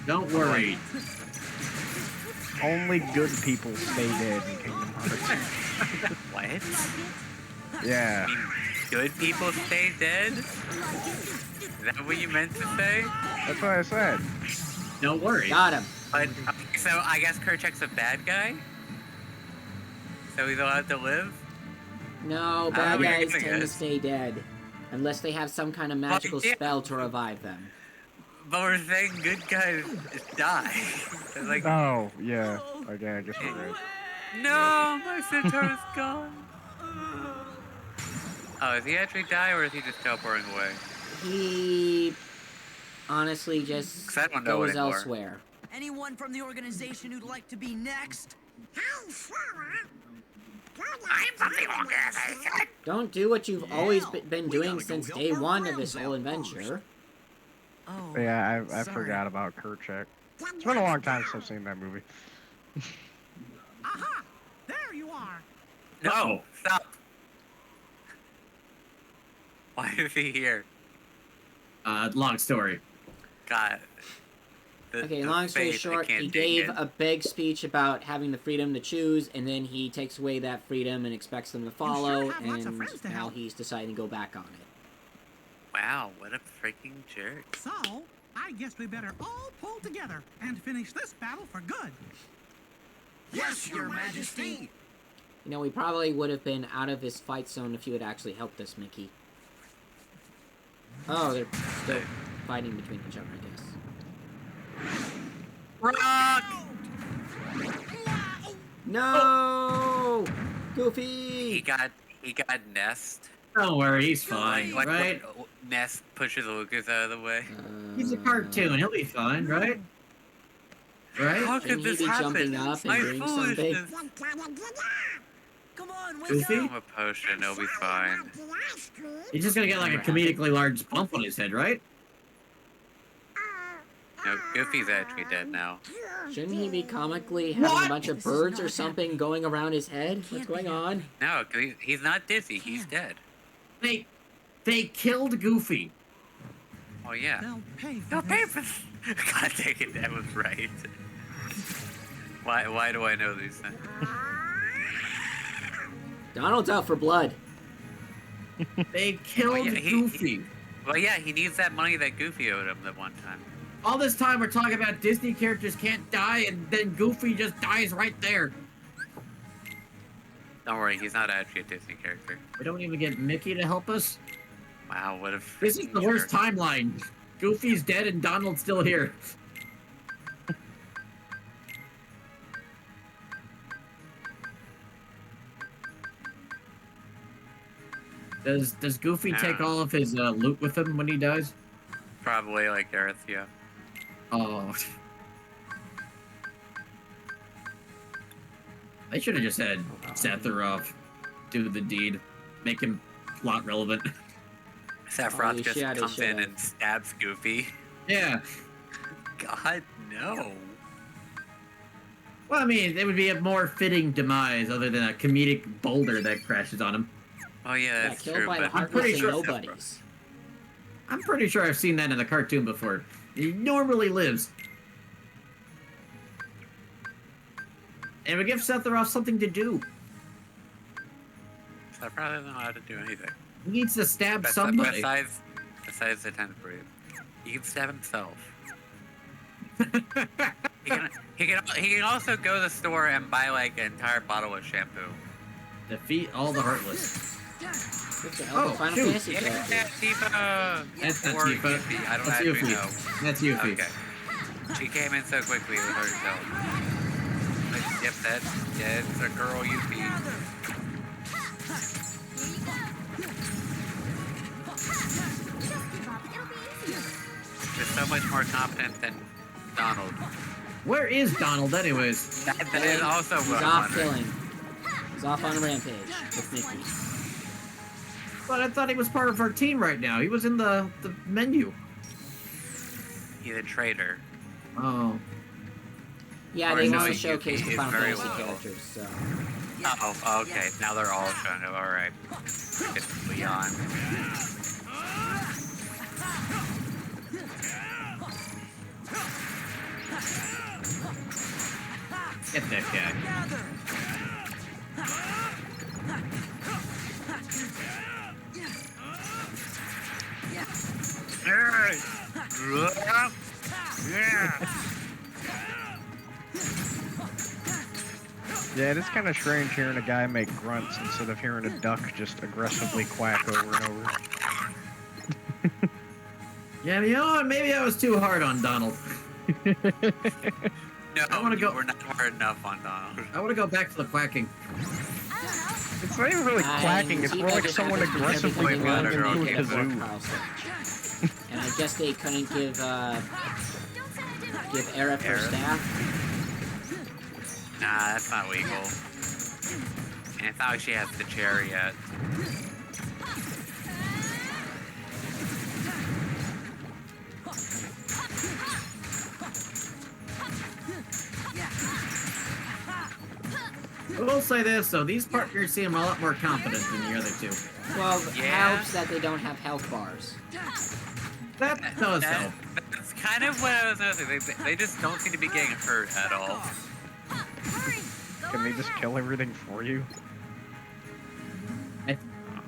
Don't worry. Only good people stay dead in Kingdom Hearts. What? Yeah. good people stay dead? Is that what you meant to say? That's what I said. Don't worry. Got him. But, so I guess Kerchak's a bad guy? So he's allowed to live? No, bad guys I tend to guess. stay dead. Unless they have some kind of magical yeah. spell to revive them. But we're saying good guys die. It's like, Oh, yeah. Okay, I guess you're right. no, my centaur's gone. Oh, is he actually die or is he just teleporting away? He honestly just 'Cause I don't know goes anymore. elsewhere. Anyone from the organization who'd like to be next? I'm from the organization. Don't do what you've always been doing since day one of this whole adventure. Oh, Yeah, I sorry. forgot about Kerchak. It's been a long time since I've seen that movie. Aha! There you are. No, stop. Why is he here? Long story. God. Okay, long story short, he gave a big speech about having the freedom to choose, and then he takes away that freedom and expects them to follow, have lots of and friends to now help. he's deciding to go back on it. Wow, what a freaking jerk. So, I guess we better all pull together and finish this battle for good. Yes, Your Majesty. You know, we probably would have been out of this fight zone if you had actually helped us, Mickey. Oh, they're still fighting between each other, I guess. Rock! No! Goofy! He got Nest. Don't worry, he's fine, Like right? when Nest pushes Lucas out of the way. He's a cartoon. He'll be fine, right? Right? How Shouldn't could he this be happen? jumping up and My doing something? foolishness. Come on, wake Goofy? up. Give him a potion, he'll be fine. He's just gonna get like a comedically large bump on his head, right? No, Goofy's actually dead now. Shouldn't he be comically having a bunch of birds or something going around his head? What's going on? No, 'cause he's not dizzy, he's dead. They killed Goofy. Oh yeah. They'll pay for No this. paper. God dang it, that was right. Why do I know these things? Donald's out for blood. They killed Goofy. Well, yeah, he needs that money that Goofy owed him that one time. All this time we're talking about Disney characters can't die, and then Goofy just dies right there. Don't worry, he's not actually a Disney character. We don't even get Mickey to help us. Wow, what a This is freaking the worst jerk. timeline. Goofy's dead and Donald's still here. Does Goofy take all of his loot with him when he dies? Probably like Gareth, yeah. Oh. They should have just had Sephiroth do the deed. Make him plot relevant. Sephiroth you just shoulda, comes in shoulda. and stabs Goofy. Yeah. God, no. Well, I mean, it would be a more fitting demise other than a comedic boulder that crashes on him. Oh yeah, Yeah, that's killed true. by the But Heartless pretty and sure- nobodies. I'm pretty sure I've seen that in the cartoon before. He normally lives. And it would give Sephiroth something to do. Sephiroth doesn't know how to do anything. He needs to stab somebody. Besides the 10th breed. He can stab himself. he can also go to the store and buy like an entire bottle of shampoo. Defeat all the Heartless. What the hell? The Final shoot. Fantasy Yeah, characters. Tifa! That's not Or Tifa. Yuffie, I don't That's actually Yuffie. know. That's Yuffie. Okay. She came in so quickly with herself. But, yep, it's a girl Yuffie. She's so much more competent than Donald. Where is Donald, anyways? That is also He's what I'm off wondering. killing. He's off on a rampage with Mickey. But I thought he was part of our team right now. He was in the menu. He's a traitor. Oh. Yeah, Or they no, want to he- showcase he the is Final very Fantasy low. characters, so. Oh, okay. Now they're all showing up. Alright. It's Leon. Get that guy. Yeah, it is kind of strange hearing a guy make grunts instead of hearing a duck just aggressively quack over and over. Yeah, you know what? Maybe I was too hard on Donald. No, we're not hard enough on Donald. I want to go back to the quacking. It's not even really quacking, it's more like someone aggressively blowing into a kazoo. And I guess they couldn't give Aerith her staff. Nah, that's not legal. And it's not like she has the chair yet. I will say this, though. These partners seem a lot more confident than the other two. Well, it helps that they don't have health bars. That does help. That's kind of what I was noticing. They just don't seem to be getting hurt at all. Can they just kill everything for you?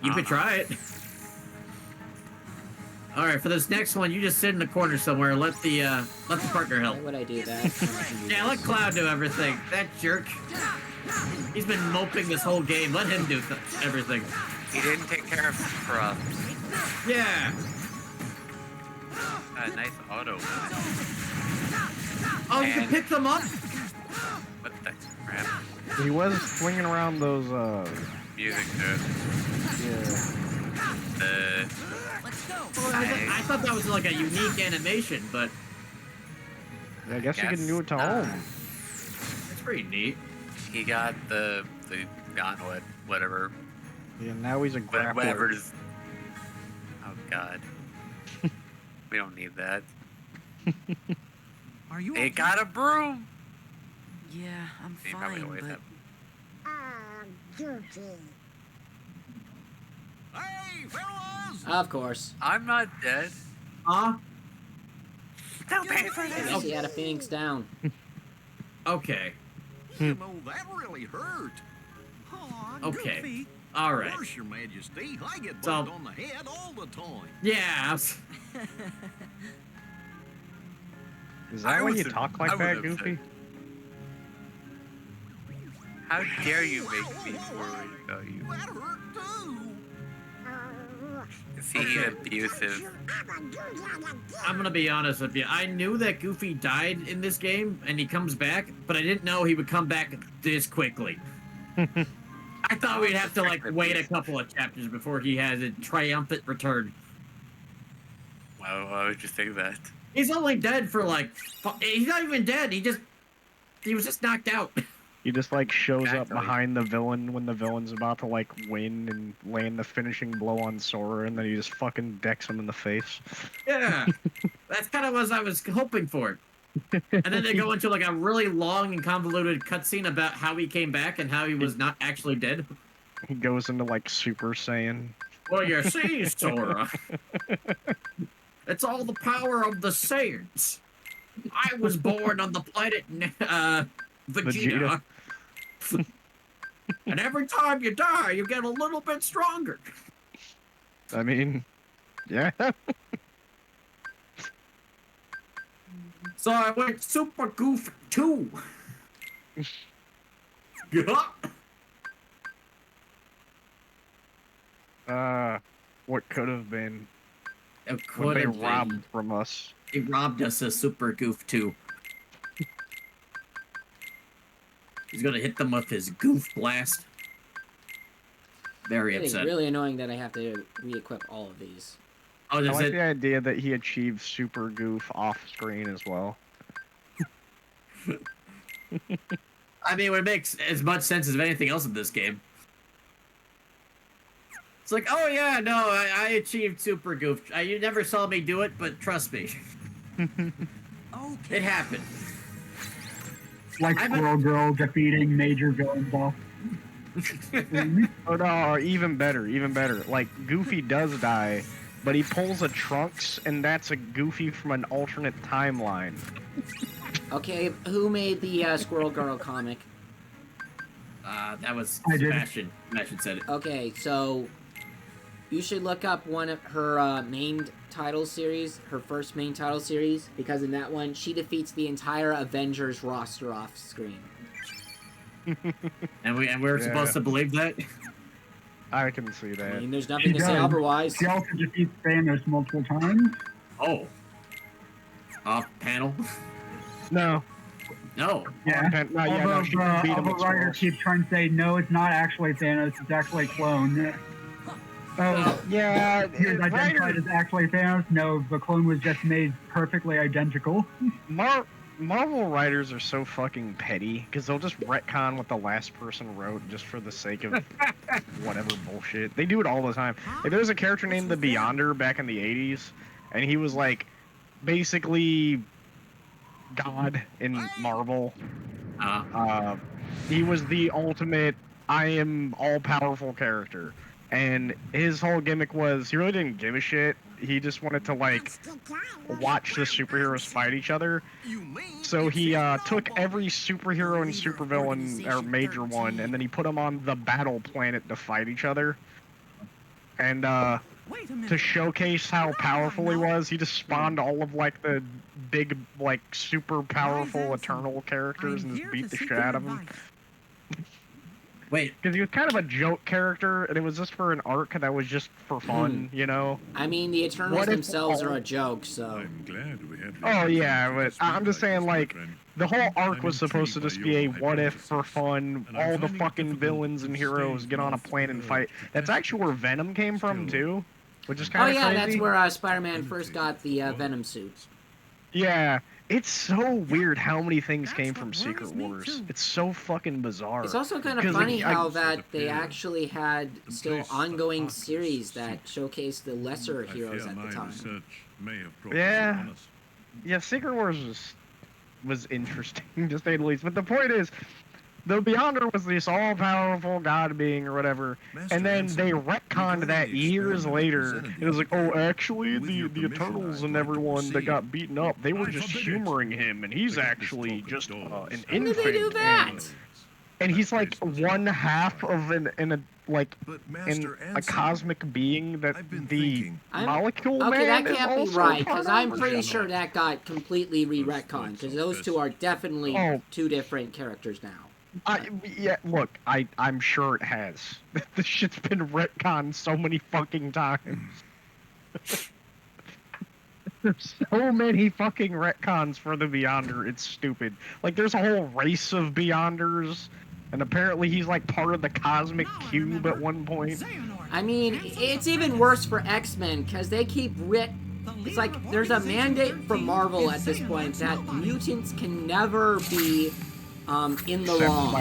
You could try it. All right, for this next one, you just sit in the corner somewhere. Let the partner help. Why would I do that? Yeah, let Cloud do everything. That jerk. He's been moping this whole game. Let him do everything. He didn't take care of Cross. Yeah. Nice auto. Oh, you can pick them up? What the crap? He was swinging around those, Music to I thought that was like a unique animation, but... I guess you can do it to home. It's pretty neat. He got the gauntlet, whatever. Yeah, now he's a grappler. Whatever it is. Oh god. We don't need that. Are you They got a broom! Yeah, I'm He probably fine, always but... have. Hey, fellas! Of course. I'm not dead. Huh? Don't pay for I this! guess he had a Phoenix down. Okay. You know, that really hurt. Aw, Okay. Goofy. All Of right. course, Your Majesty. I get So- bumped on the head all the time. Yeah. Is I that why was you a- talk I like was that, upset. Goofy? How dare you make me worried about you? That hurt too. Is he abusive? I'm gonna be honest with you. I knew that Goofy died in this game, and he comes back, but I didn't know he would come back this quickly. I thought we'd have to, like, wait a couple of chapters before he has a triumphant return. Why would you say that? He's only dead for, like... He's not even dead. He was just knocked out. He just, like, shows up Exactly. behind the villain when the villain's about to, like, win and land the finishing blow on Sora, and then he just fucking decks him in the face. Yeah. That's kind of what I was hoping for. And then they go into, like, a really long and convoluted cutscene about how he came back and how he was not actually dead. He goes into, like, Super Saiyan. Well, you see, Sora. It's all the power of the Saiyans. I was born on the planet Vegeta. And every time you die, you get a little bit stronger. I mean, yeah. So I went Super Goof 2. Yeah. What could have been It when could they have robbed been. from us. He robbed us of Super Goof 2. He's gonna hit them with his Goof Blast. Very It is upset. really annoying that I have to re-equip all of these. Oh, I there's like it. the idea that he achieved Super Goof off screen as well. I mean, it makes as much sense as anything else in this game. It's like, oh yeah, no, I achieved Super Goof. You never saw me do it, but trust me. It happened. Like Squirrel Girl defeating major villains off. Oh no, even better, even better. Like, Goofy does die, but he pulls a Trunks, and that's a Goofy from an alternate timeline. Okay, who made the Squirrel Girl comic? That was I did. Sebastian. Sebastian said it. Okay, so you should look up one of her main title series, her first main title series, because in that one, she defeats the entire Avengers roster off screen. And we're supposed to believe that? I can see that. I mean, there's nothing to say otherwise. She also defeats Thanos multiple times. Oh. Off panel? No. No. Yeah. Although the writer keeps trying to say, no, it's not actually Thanos, it's actually a clone. Oh, yeah. He was identified as actually Thanos. No, the clone was just made perfectly identical. Marvel writers are so fucking petty because they'll just retcon what the last person wrote just for the sake of whatever bullshit. They do it all the time. Like, there was a character named the Beyonder back in the 80s, and he was like basically God in Marvel. He was the ultimate I am all-powerful character. And his whole gimmick was he really didn't give a shit. He just wanted to, like, watch the superheroes fight each other. So he took every superhero and supervillain, or major one, and then he put them on the battle planet to fight each other. And to showcase how powerful he was, he just spawned all of, like, the big, like, super powerful Eternal characters and just beat the shit out of them. Wait. Because he was kind of a joke character, and it was just for an arc that was just for fun, you know? I mean, the Eternals themselves are a joke, so... I'm glad we had... Oh, yeah, but I'm just saying, like, the whole arc was supposed to just be a what-if for fun, all the fucking villains and heroes get on a plane and fight. That's actually where Venom came from, too, which is kind of crazy. That's where Spider-Man first got the Venom suit. Yeah. It's so weird how many things came from Secret Wars. It's so fucking bizarre. It's also kind of funny how that they actually had still ongoing series that showcased the lesser heroes at the time. Yeah. Yeah, Secret Wars was interesting, to say the least. But the point is, the Beyonder was this all-powerful god being or whatever, and then they retconned that years later. It was like, oh, actually, the Eternals and everyone that got beaten up, they were just humoring him, and he's actually just an infant. How did they do that? And he's like one half of a cosmic being that the molecule man that is can't be also right, part because of? I'm pretty sure that got completely re-retconned, because those two are definitely two different characters now. Yeah, look, I'm sure it has. This shit's been retconned so many fucking times. There's so many fucking retcons for the Beyonder, it's stupid. Like, there's a whole race of Beyonders, and apparently he's like part of the Cosmic Cube at one point. I mean, it's even worse for X-Men, because they keep It's like, there's a mandate from Marvel at this point that mutants can never be in the wrong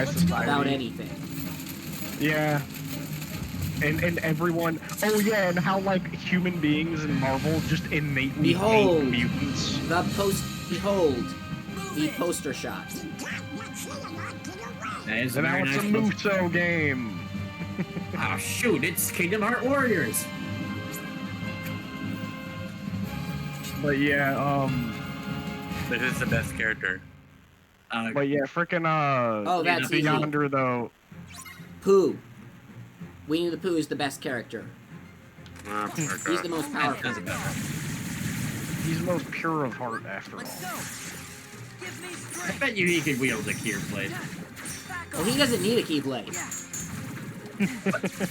about anything. Yeah. And everyone, oh yeah, and how like human beings in Marvel just innately hate mutants. Behold the poster shot. That is and now it's a Muso game. Oh shoot, it's Kingdom Hearts Warriors. But yeah, But who's the best character? But yeah, frickin' that's Beyonder though. Pooh. Winnie the Pooh is the best character. He's the most powerful. He's the most pure of heart, after all. I bet you he could wield a Keyblade. Well, he doesn't need a Keyblade.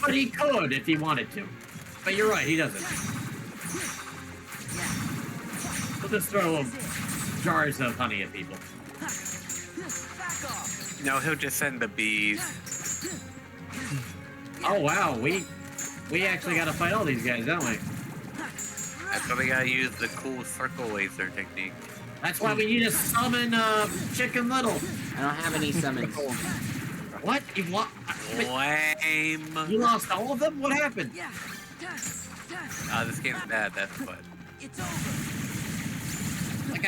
but he could if he wanted to. But you're right, he doesn't. We'll just throw jars of honey at people. No, he'll just send the bees. Oh wow, we actually gotta fight all these guys, don't we? That's why we gotta use the cool circle laser technique. That's why we need to summon Chicken Little. I don't have any summons. What? You lost? Lame. You lost all of them? What happened? This game's bad, that's what. Like,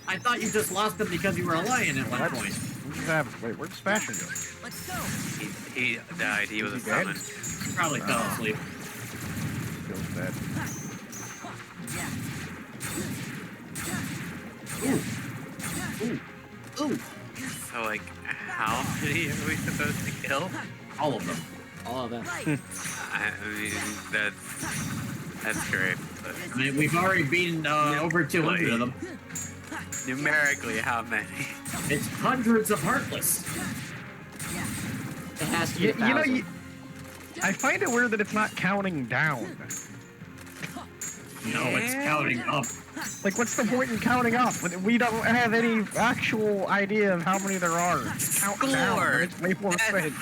I thought you just lost them because you were a lion at one point. Wait, where'd Sebastian go? Let's go. He died. He was a summon. He probably fell asleep. Feels bad. Ooh. So, like, how many are we supposed to kill? All of them. All of them. I mean, that's great. Heartless? I mean, we've already beaten over 200 of them. Numerically, how many? It's hundreds of Heartless. It has to be You know, I find it weird that it's not counting down. No, it's counting up. Like, what's the point in counting up? We don't have any actual idea of how many there are. Count down. It's way more fun.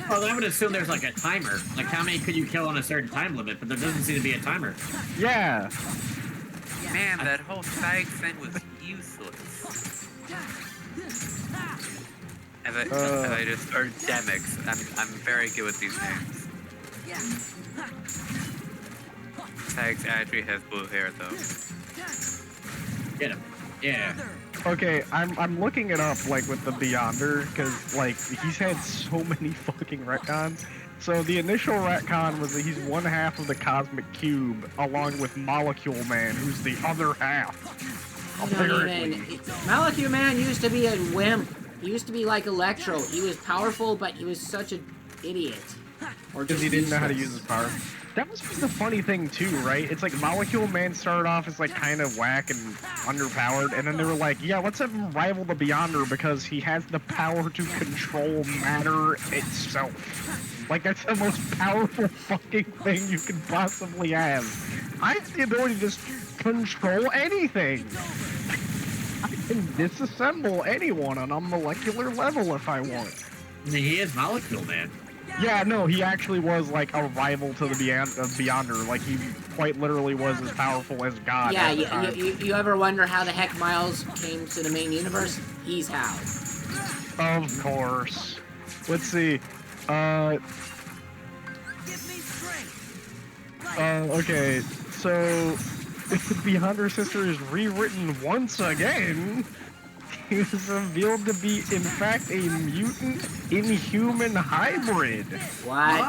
Well, I would assume there's like a timer. Like, how many could you kill on a certain time limit? But there doesn't seem to be a timer. Yeah. Man, that whole Sykes thing was useless. As I just or Demyx. I'm very good with these names. Sykes actually has blue hair though. Get him. Yeah. Okay, I'm looking it up, like, with the Beyonder, because, like, he's had so many fucking retcons. So the initial retcon was that he's one half of the Cosmic Cube, along with Molecule Man, who's the other half. Molecule Man used to be a wimp. He used to be like Electro. He was powerful, but he was such an idiot. Because he didn't know how to use his power. That was the funny thing too, right? It's like Molecule Man started off as like kind of whack and underpowered, and then they were like, yeah, let's have him rival the Beyonder because he has the power to control matter itself. Like, that's the most powerful fucking thing you can possibly have. I have the ability to just control anything. I can disassemble anyone on a molecular level if I want. He is Molecule Man. Yeah, no, he actually was like a rival to the Beyonder. Like, he quite literally was as powerful as God. Yeah, you ever wonder how the heck Miles came to the main universe? He's how. Of course. Let's see. Okay, so if the Beyonder sister is rewritten once again, he was revealed to be, in fact, a mutant inhuman hybrid. What?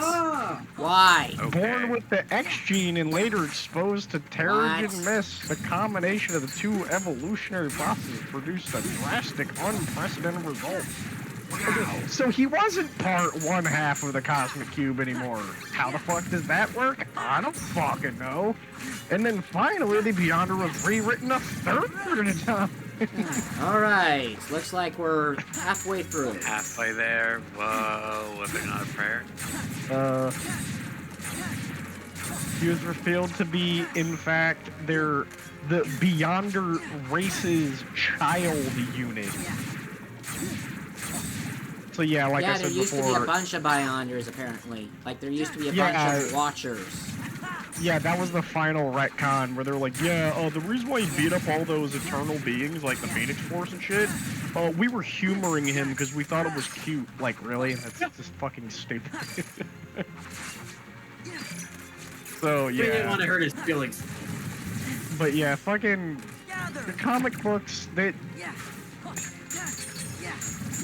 Why? Okay. Born with the X gene and later exposed to Terrigen Mist, the combination of the two evolutionary processes produced a drastic, unprecedented result. Wow. So he wasn't part one half of the Cosmic Cube anymore. How the fuck does that work? I don't fucking know. And then finally, the Beyonder was rewritten a third time. Alright, looks like we're halfway through. Halfway there. Whoa, living on a prayer. He was revealed to be, in fact, the Beyonder race's child unit. So yeah, like I said before... there used to be a bunch of Beyonders, apparently. Like, there used to be a bunch of Watchers. Yeah, that was the final retcon where they're like, yeah, the reason why he beat up all those eternal beings, like the Phoenix Force and shit, we were humoring him because we thought it was cute. Like, really? That's just fucking stupid. So, yeah. We didn't want to hurt his feelings. But yeah, fucking... The comic books, they...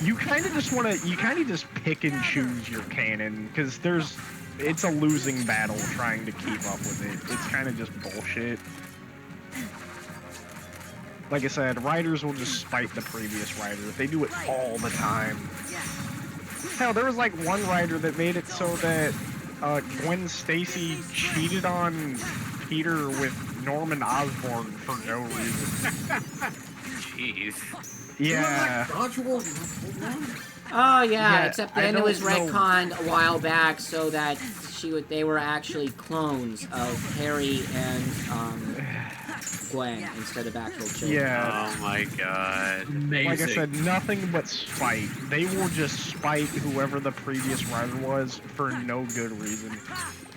You kind of just want to... You kind of just pick and choose your canon, because there's... It's a losing battle trying to keep up with it. It's kind of just bullshit. Like I said, writers will just spite the previous writer. They do it all the time. Hell, there was like one writer that made it so that Gwen Stacy cheated on Peter with Norman Osborn for no reason. Jeez. Yeah. Oh yeah, except then it was retconned a while back so that they were actually clones of Harry and Gwen instead of actual children. Yeah. Oh my god. Amazing. Like I said, nothing but spite. They will just spite whoever the previous writer was for no good reason.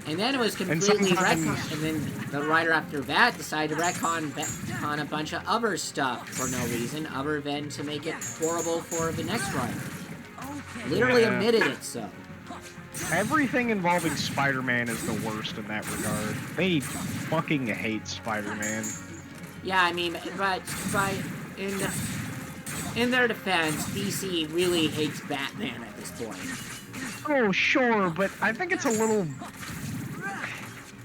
And then it was completely retconned, and then the writer after that decided to retcon a bunch of other stuff for no reason, other than to make it horrible for the next writer. Literally admitted it so. Everything involving Spider-Man is the worst in that regard. They fucking hate Spider-Man. Yeah, I mean, but in their defense, DC really hates Batman at this point. Oh, sure, but I think it's a little...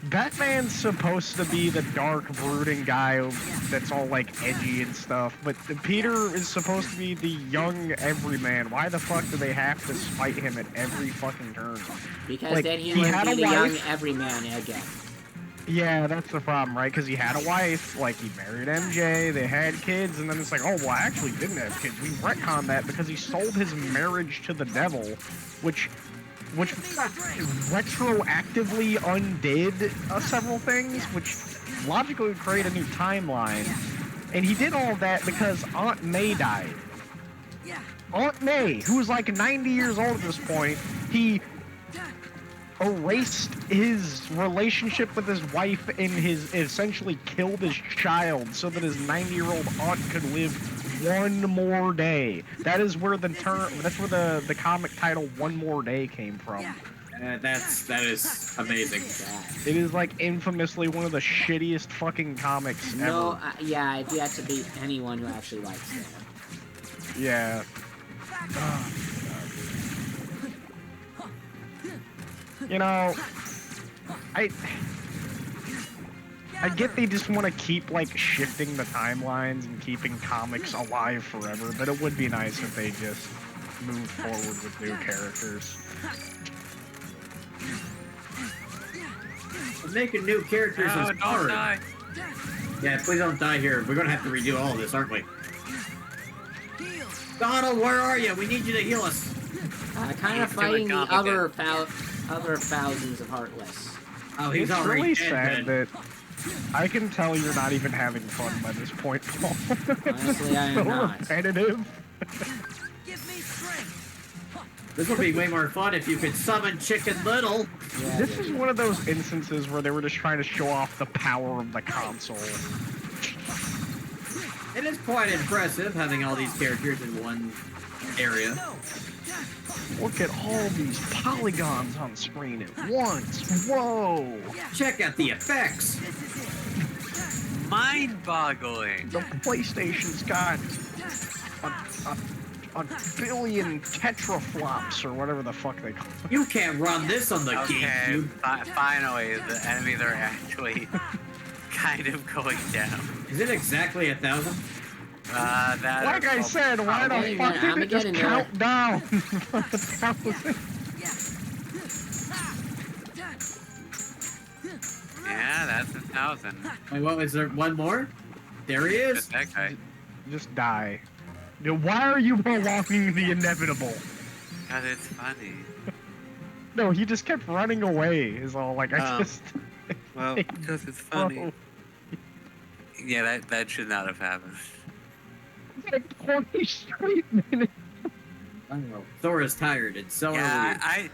Batman's supposed to be the dark, brooding guy that's all, like, edgy and stuff, but Peter is supposed to be the young everyman. Why the fuck do they have to spite him at every fucking turn? Because like, then he would be the young everyman again. Yeah, that's the problem, right? Because he had a wife, like he married MJ, they had kids, and then it's like, oh, well, I actually didn't have kids. We retconned that because he sold his marriage to the devil, which retroactively undid several things, which logically would create a new timeline. And he did all of that because Aunt May died. Aunt May, who was like 90 years old at this point, he erased his relationship with his wife and essentially killed his child so that his 90-year-old aunt could live one more day. That is where the comic title "One More Day" came from. That is amazing. It is like infamously one of the shittiest fucking comics No, ever. yeah, I've yet to meet anyone who actually likes that. Yeah. You know, I get they just want to keep like shifting the timelines and keeping comics alive forever, but it would be nice if they just moved forward with new characters. Making new characters is hard. Die. Yeah, please don't die here. We're gonna have to redo all of this, aren't we? Donald, where are you? We need you to heal us. Kind of fighting the other thousands of Heartless. Oh, he's it's already really dead, sad man. that I can tell you're not even having fun by this point, Paul. Honestly, I am so not. repetitive. This would be way more fun if you could summon Chicken Little. Yeah, This is one of those instances where they were just trying to show off the power of the console. It is quite impressive having all these characters in one area. Look at all these polygons on screen at once. Whoa! Check out the effects. Mind-boggling. The PlayStation's got a billion tetraflops or whatever the fuck they call it. You can't run this on the GameCube. Finally, the enemies are actually kind of going down. Is it exactly 1,000? That Like I said, why the fuck didn't it just count down? Yeah, that's 1,000. Wait, what, is there one more? There he is. Just that guy. Just die. Why are you prolonging the inevitable? God, it's funny. No, he just kept running away, is all. Like, I just... Well, because it's funny. Bro. Yeah, that should not have happened. It's like 20 straight minutes. I don't know. Sora's tired, and so Yeah, are we.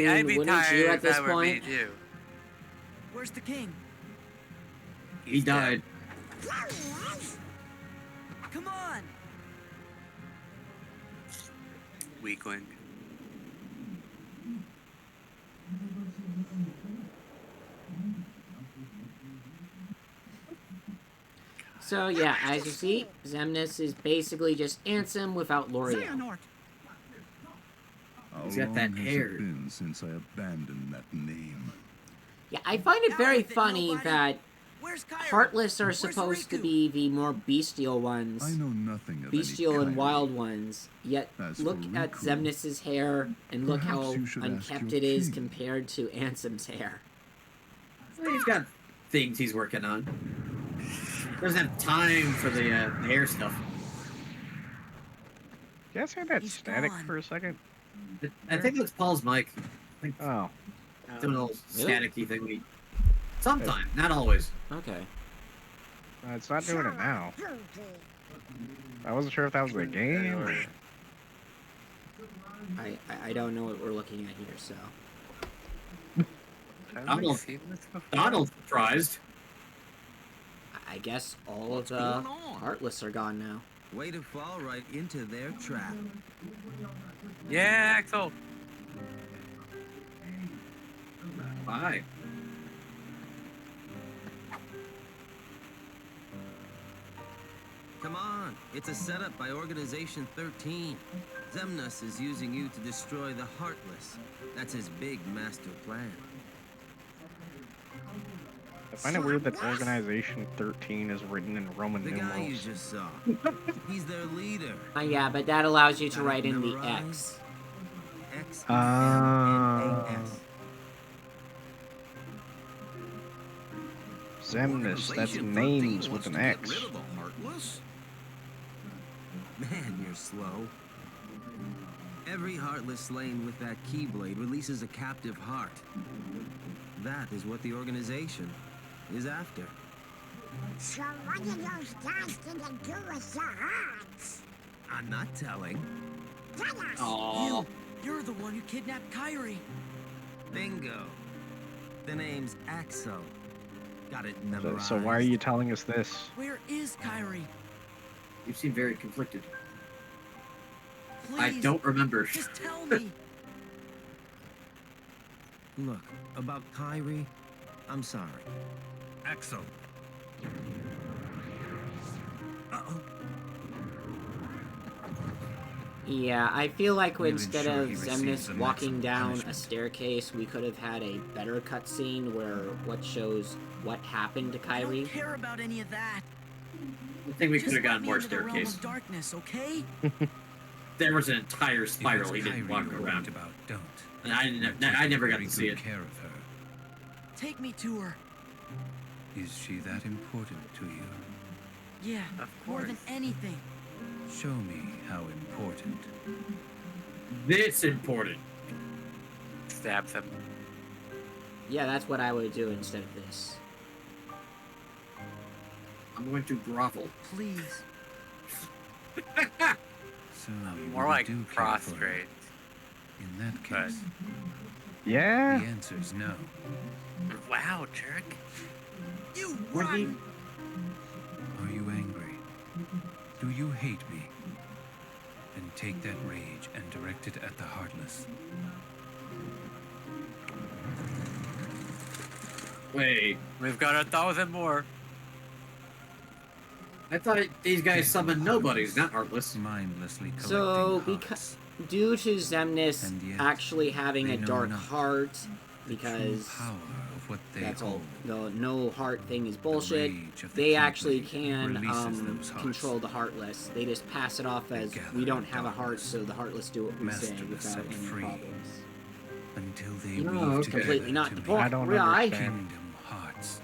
I'd be wouldn't tired you if at this that were me point? too. Where's the king? He died. Come on! Weakling. So yeah, as you see, Xemnas is basically just Ansem without L'Oreal. Xehanort. How He's got long that has hair. it been since I abandoned that name? Yeah, I find it very funny that Where's Kyra? Heartless are Where's supposed to Riku? be the more bestial ones. I know nothing of Bestial any and kind. wild ones. Yet As look for at Riku, Xemnas' hair and look perhaps how you should ask unkempt your it is king. compared to Ansem's hair. Well, he's got things he's working on. Doesn't have time for the hair stuff. You guys hear that He's static gone. for a second? I think that's Paul's mic. Oh. Doing a little Really? staticky thing. Sometimes, not always. Okay. It's not doing it now. I wasn't sure if that was the game or... I don't know what we're looking at here, so. Donald's surprised. I guess all What's of the going on? Heartless are gone now. Way to fall right into their trap. Yeah, Axel. Bye. Come on, it's a setup by Organization 13. Xemnas is using you to destroy the Heartless. That's his big master plan. I find it weird that Organization 13 is written in Roman The guy you numerals. just saw. He's their leader. Yeah, but that allows you to Got it write in the memorized? X. X-M-N-A-S. Xemnas, that's names with an X. Rid of the Heartless? Man, you're slow. Every Heartless slain with that Keyblade releases a captive heart. That is what the organization is after. So what are those guys gonna do with the hearts? I'm not telling. Tell us! Oh. You're the one who kidnapped Kyrie. Bingo. The name's Axel. Got it memorized. So why are you telling us this? Where is Kyrie? You seem very conflicted. Please, I don't remember. Just tell me. Look, about Kyrie, I'm sorry. Axel. Uh-oh. Yeah, I feel like We'll instead ensure of he receives Xemnas the walking maximum down a punishment. staircase, we could have had a better cutscene where what shows what happened to I Kyrie. don't care about any of that. I think we could Just have let gotten me more into the realm staircase. of darkness, okay? There was an entire spiral he didn't walk around. Don't. And I never got to see it. Care of her. Take me to her. Is she that important to you? Yeah, more than anything. Show me how important. This important. Stabs him. Yeah, that's what I would do instead of this. I'm going to grovel. Please. So you More really like do care for her. prostrate. In that case, Yeah? the answer is no. Wow, jerk. You Would he? Are you angry? Do you hate me? And take that rage and direct it at the Heartless. Wait. We've got 1,000 more. I thought these guys summoned nobodies, not Heartless. Mindlessly collecting So, hearts. due to Xemnas And yet, actually having they a know dark not heart, the true because power of what they that's all, hold. the no heart thing is bullshit, rage of the they actually Keyblade can releases those hearts. control the Heartless. They just pass it off as, gather we don't in have a heart, darkness. so the Heartless do what we say Master the without set any free. problems. Until they Oh, weave okay. together Completely not to the make point, I don't right? understand. Kingdom Hearts.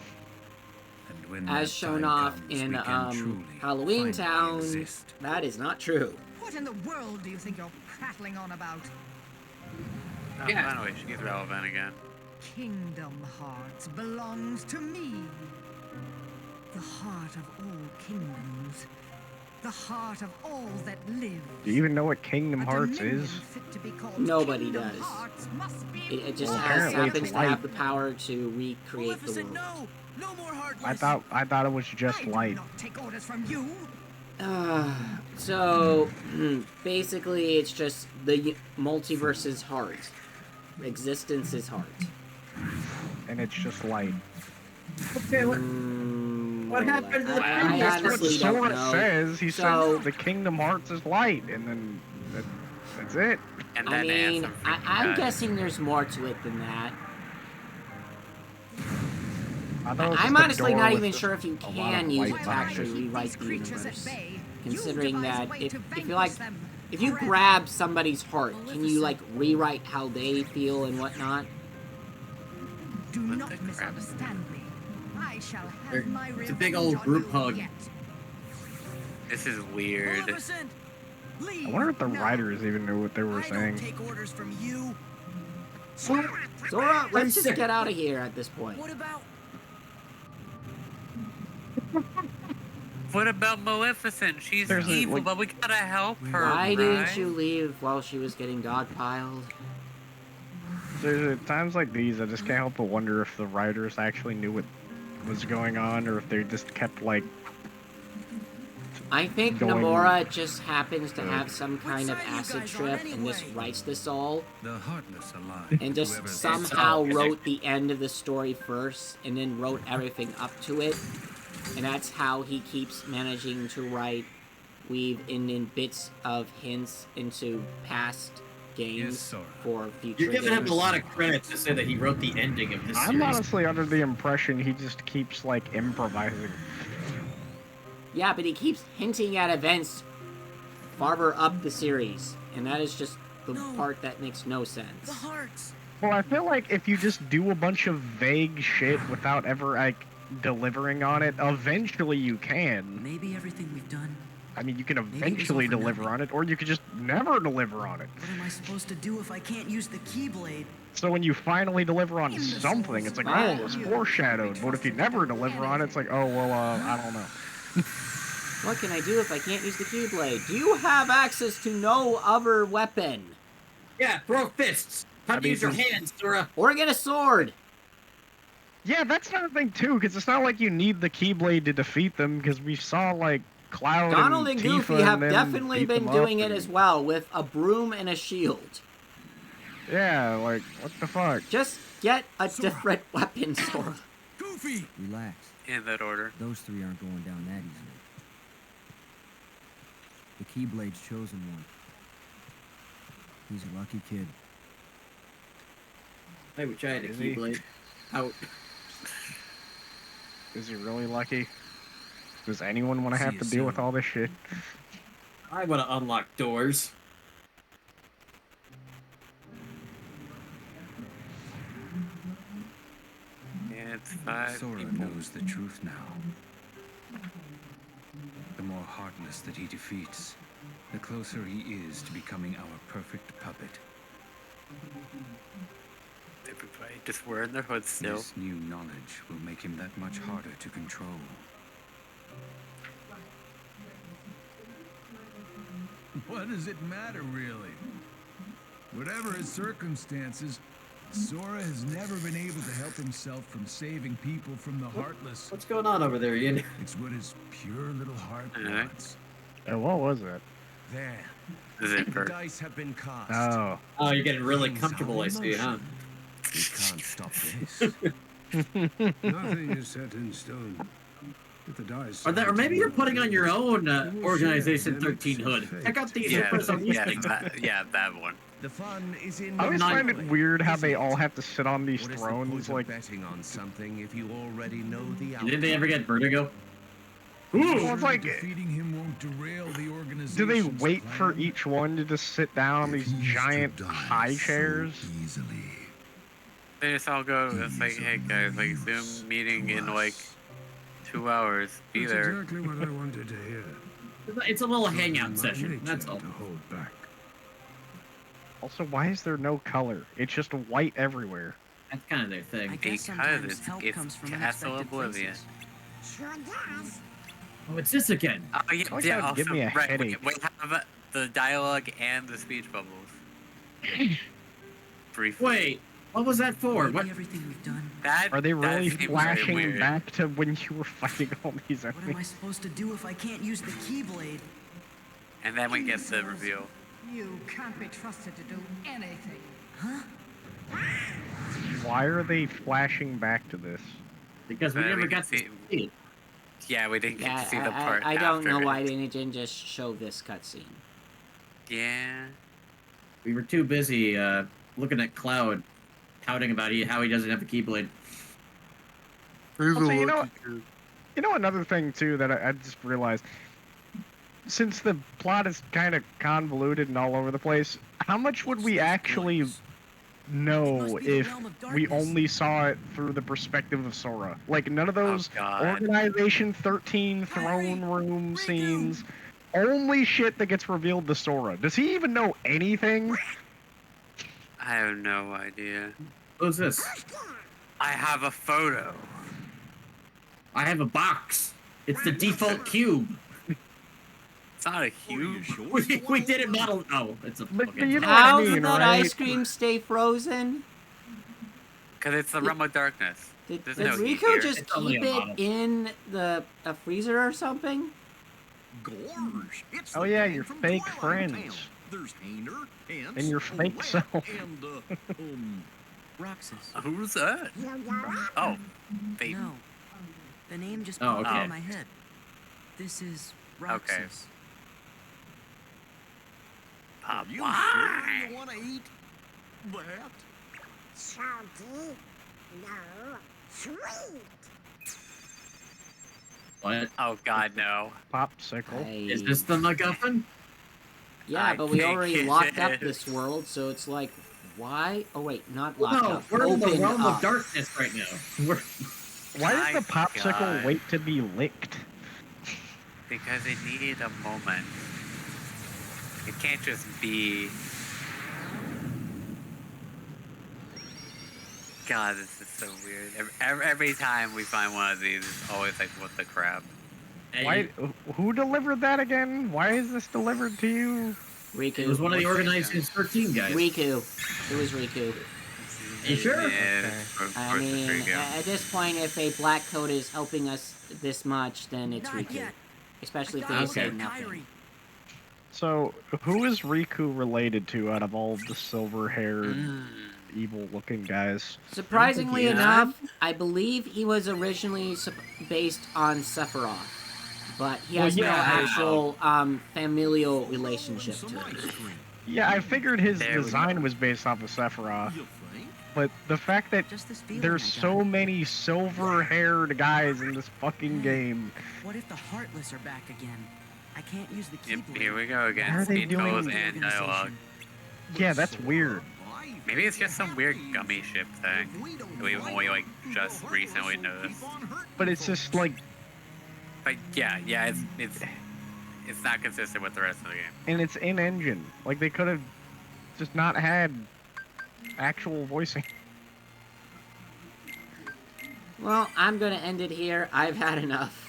And when As that shown time off comes, in we can truly Halloween finally Town, exist. that is not true. What in the world do you think you're prattling on about? Oh, Yeah. Finally, she's relevant again. Kingdom Hearts belongs to me. The heart of all kingdoms. The heart of all that live. Do you even know what Kingdom A Hearts dominion is? fit to be called Nobody Kingdom does. Hearts must be It just Well, has, apparently it's happens to light. have the power to recreate the Maleficent, world. no! No more Heartless! I thought it was just I do light. not take orders from you. So, basically, it's just the multiverse's heart. Existence is heart. And it's just light. Okay, what happened to the I previous That's what honestly don't Sora know. says. He So- says the Kingdom Hearts is light, and then that's it. And I then mean, Anthem I'm freaking dies. guessing there's more to it than that. I know it's I'm just a honestly door not with even just sure if you a lot can of use light it to behind actually it. rewrite These the creatures at universe. bay. Considering You devise that a way if to you like, vanquish them if you forever. grab somebody's heart, can you like rewrite how they feel and whatnot? Do What not the crap? misunderstand me. I shall have There- my it's revenge a big old on group you hug. yet. This is weird. Maleficent! Leave! I wonder if the No. writers even knew what they were I don't saying. take orders from you. Sora, let's just get out of here at this point. What about... What about Maleficent? She's There's a, evil, like- but we gotta help her. Why right? didn't you leave while she was getting dogpiled? There's times like these, I just can't help but wonder if the writers actually knew what was going on, or if they just kept like. I think Going- Nomura just happens to have some kind of side are you acid guys on trip and just anyway? writes this all The Heartless alive. and just Whoever they somehow are. wrote the end of the story first and then wrote everything up to it. And that's how he keeps managing to weave in bits of hints into past games Yes, Sora. for future You're giving him games. a lot of credit to say that he wrote the ending of this I'm series. honestly under the impression he just keeps like improvising. Yeah, but he keeps hinting at events farther up the series, and that is just the No. part that makes no The sense. hearts! Well, I feel like if you just do a bunch of vague shit without ever like delivering on it. Eventually you can. Maybe everything we've done. I mean, you can Maybe it was eventually all for deliver nothing. on it, or you could just never deliver on it. What am I supposed to do if I can't use the Keyblade? So when you finally deliver on something, it's like, oh, it's foreshadowed. But if you never deliver on it, it's like, oh, well, I don't know. What can I do if I can't use the Keyblade? Do you have access to no other weapon? Yeah, throw fists. How to use your hands, Sora. Or get a sword. Yeah, that's another thing, too, because it's not like you need the Keyblade to defeat them, because we saw, like, Cloud Donald and Tifa Goofy have them definitely beat been them doing up it and- as well, with a broom and a shield. Yeah, like, what the fuck? Just get a different weapon, Sora. Goofy! Relax. In that order. Those three aren't going down that easily. The Keyblade's chosen one. He's a lucky kid. I wish I had a Is he? Keyblade. Out. Is he really lucky? Does anyone want to have See to you deal with soon. all this shit? I want to unlock doors. It's 5 Sora people. knows the truth now. The more Heartless that he defeats, the closer he is to becoming our perfect puppet. Everybody just wearing their hoods still. This new knowledge will make him that much harder to control. What does it matter, really? Whatever his circumstances, Sora has never been able to help himself from saving people from the Heartless. What's going on over there, Ian? It's what his pure little heart Alright. wants. What was that? There. Zipper. The dice have been cast. Oh. Oh, you're getting really Things comfortable, are I in see, huh? motion. We can't stop this. Nothing is set in stone. If the dice Or maybe you're putting on your own Organization 13 hood. Check out these Yeah, zippers on these things. that one. The fun is in I always the find it knowledge, weird how isn't they it? all have to sit on these What is the thrones, point like... of betting on something if you already know the outcome? Did they ever get vertigo? Well, it's like, defeating him won't derail the organization. do they wait for each one to just sit down on these giant high chairs? Easily. They just all go, it's like, hey guys, like Zoom meeting in like 2 hours. Be That's there. exactly what I wanted to hear. It's a little hangout My session, nature that's all. to hold back. Also, why is there no color? It's just white everywhere. That's kind of their thing. I guess Because sometimes help comes it's from Castle unexpected Oblivion. places. Sure does. Oh, it's this again. Oh yeah, Like yeah. that would give Also, me a right, headache. we have the dialogue and the speech bubbles. Briefly. Wait, what was that for? Maybe What? everything we've done. That Are they really seems very flashing weird. back to when you were fighting all these What am I enemies? supposed to do if I can't use the Keyblade? And then we get the reveal. You can't be trusted to do anything. Huh? Why are they flashing back to this? Because we never can got to see- see it. Yeah, we didn't get to see the part. I don't know after. why they didn't just show this cutscene. Yeah. We were too busy looking at Cloud, pouting about how he doesn't have a Keyblade. Also, you know another thing too that I just realized, since the plot is kind of convoluted and all over the place, how much would we actually know if we only saw it through the perspective of Sora? Like none of those God. Organization 13 throne room scenes. Only shit that gets revealed to Sora. Does he even know anything? I have no idea. Who's this? I have a photo. I have a box. It's the default cube. It's not a cube. We didn't model. Oh, it's a. But fucking you know How what I mean, did that right? ice cream stay frozen? Because it's the realm of darkness. Did There's no heat Rico here. just It's only keep a it model. in a freezer or something? Gorge, it's Oh the yeah, gang your from fake Twilight friends. Town. There's Hainer, Hans, And your fake Olaf, self. and, Roxas. Who's that? Oh, they. No. The name just Oh, popped okay. in my head. This is Roxas. you Why? sure you want to eat that? Salty. No. Sweet. What? Oh God, no. Popsicle. Is this the MacGuffin? Yeah, I but we think already it locked up is. this world, so it's like, why? Oh wait, not locked No, up. we're in the Opened realm up. of darkness right now. Why did the popsicle God. wait to be licked? Because it needed a moment. It can't just be... God, this is so weird. Every time we find one of these, it's always like, what the crap? Why? Who delivered that again? Why is this delivered to you? Riku. It was one of the organizing 13 guys. Riku. It was Riku. You sure? Yeah, I mean, at this point, if a black coat is helping us this much, then it's Not Riku. yet. Especially if I they gotta say look at nothing. So, who is Riku related to out of all the silver-haired, evil-looking guys? Surprisingly enough, I believe he was originally based on Sephiroth, but he has no actual familial relationship to it. Yeah, I figured his design was based off of Sephiroth. But the fact that there's so many silver-haired guys in this fucking game. What if the Heartless are back again? I can't use the Yep, keyblade. here we go again. Why are they Speed doing goals the and dialogue. Yeah, that's weird. Maybe it's just some weird gummy ship thing that we've only like just recently noticed. But it's just like, But yeah, it's not consistent with the rest of the game. and it's in-engine. Like, they could have just not had actual voicing. Well, I'm gonna end it here. I've had enough.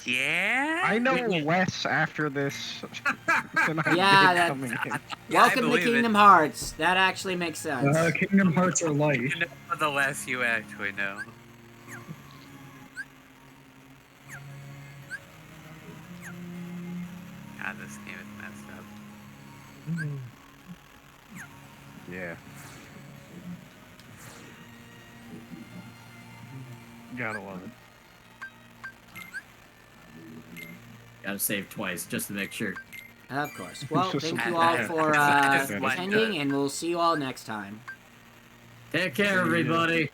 Yeah? I know less after this than I Yeah, did that- coming in. Welcome to Kingdom Hearts. That actually makes sense. Kingdom Hearts are light. You know the less you actually know. God, this game is messed up. Yeah. Gotta love it. Gotta save twice just to make sure. Of course. Well, thank you all for attending, and we'll see you all next time. Take care, everybody.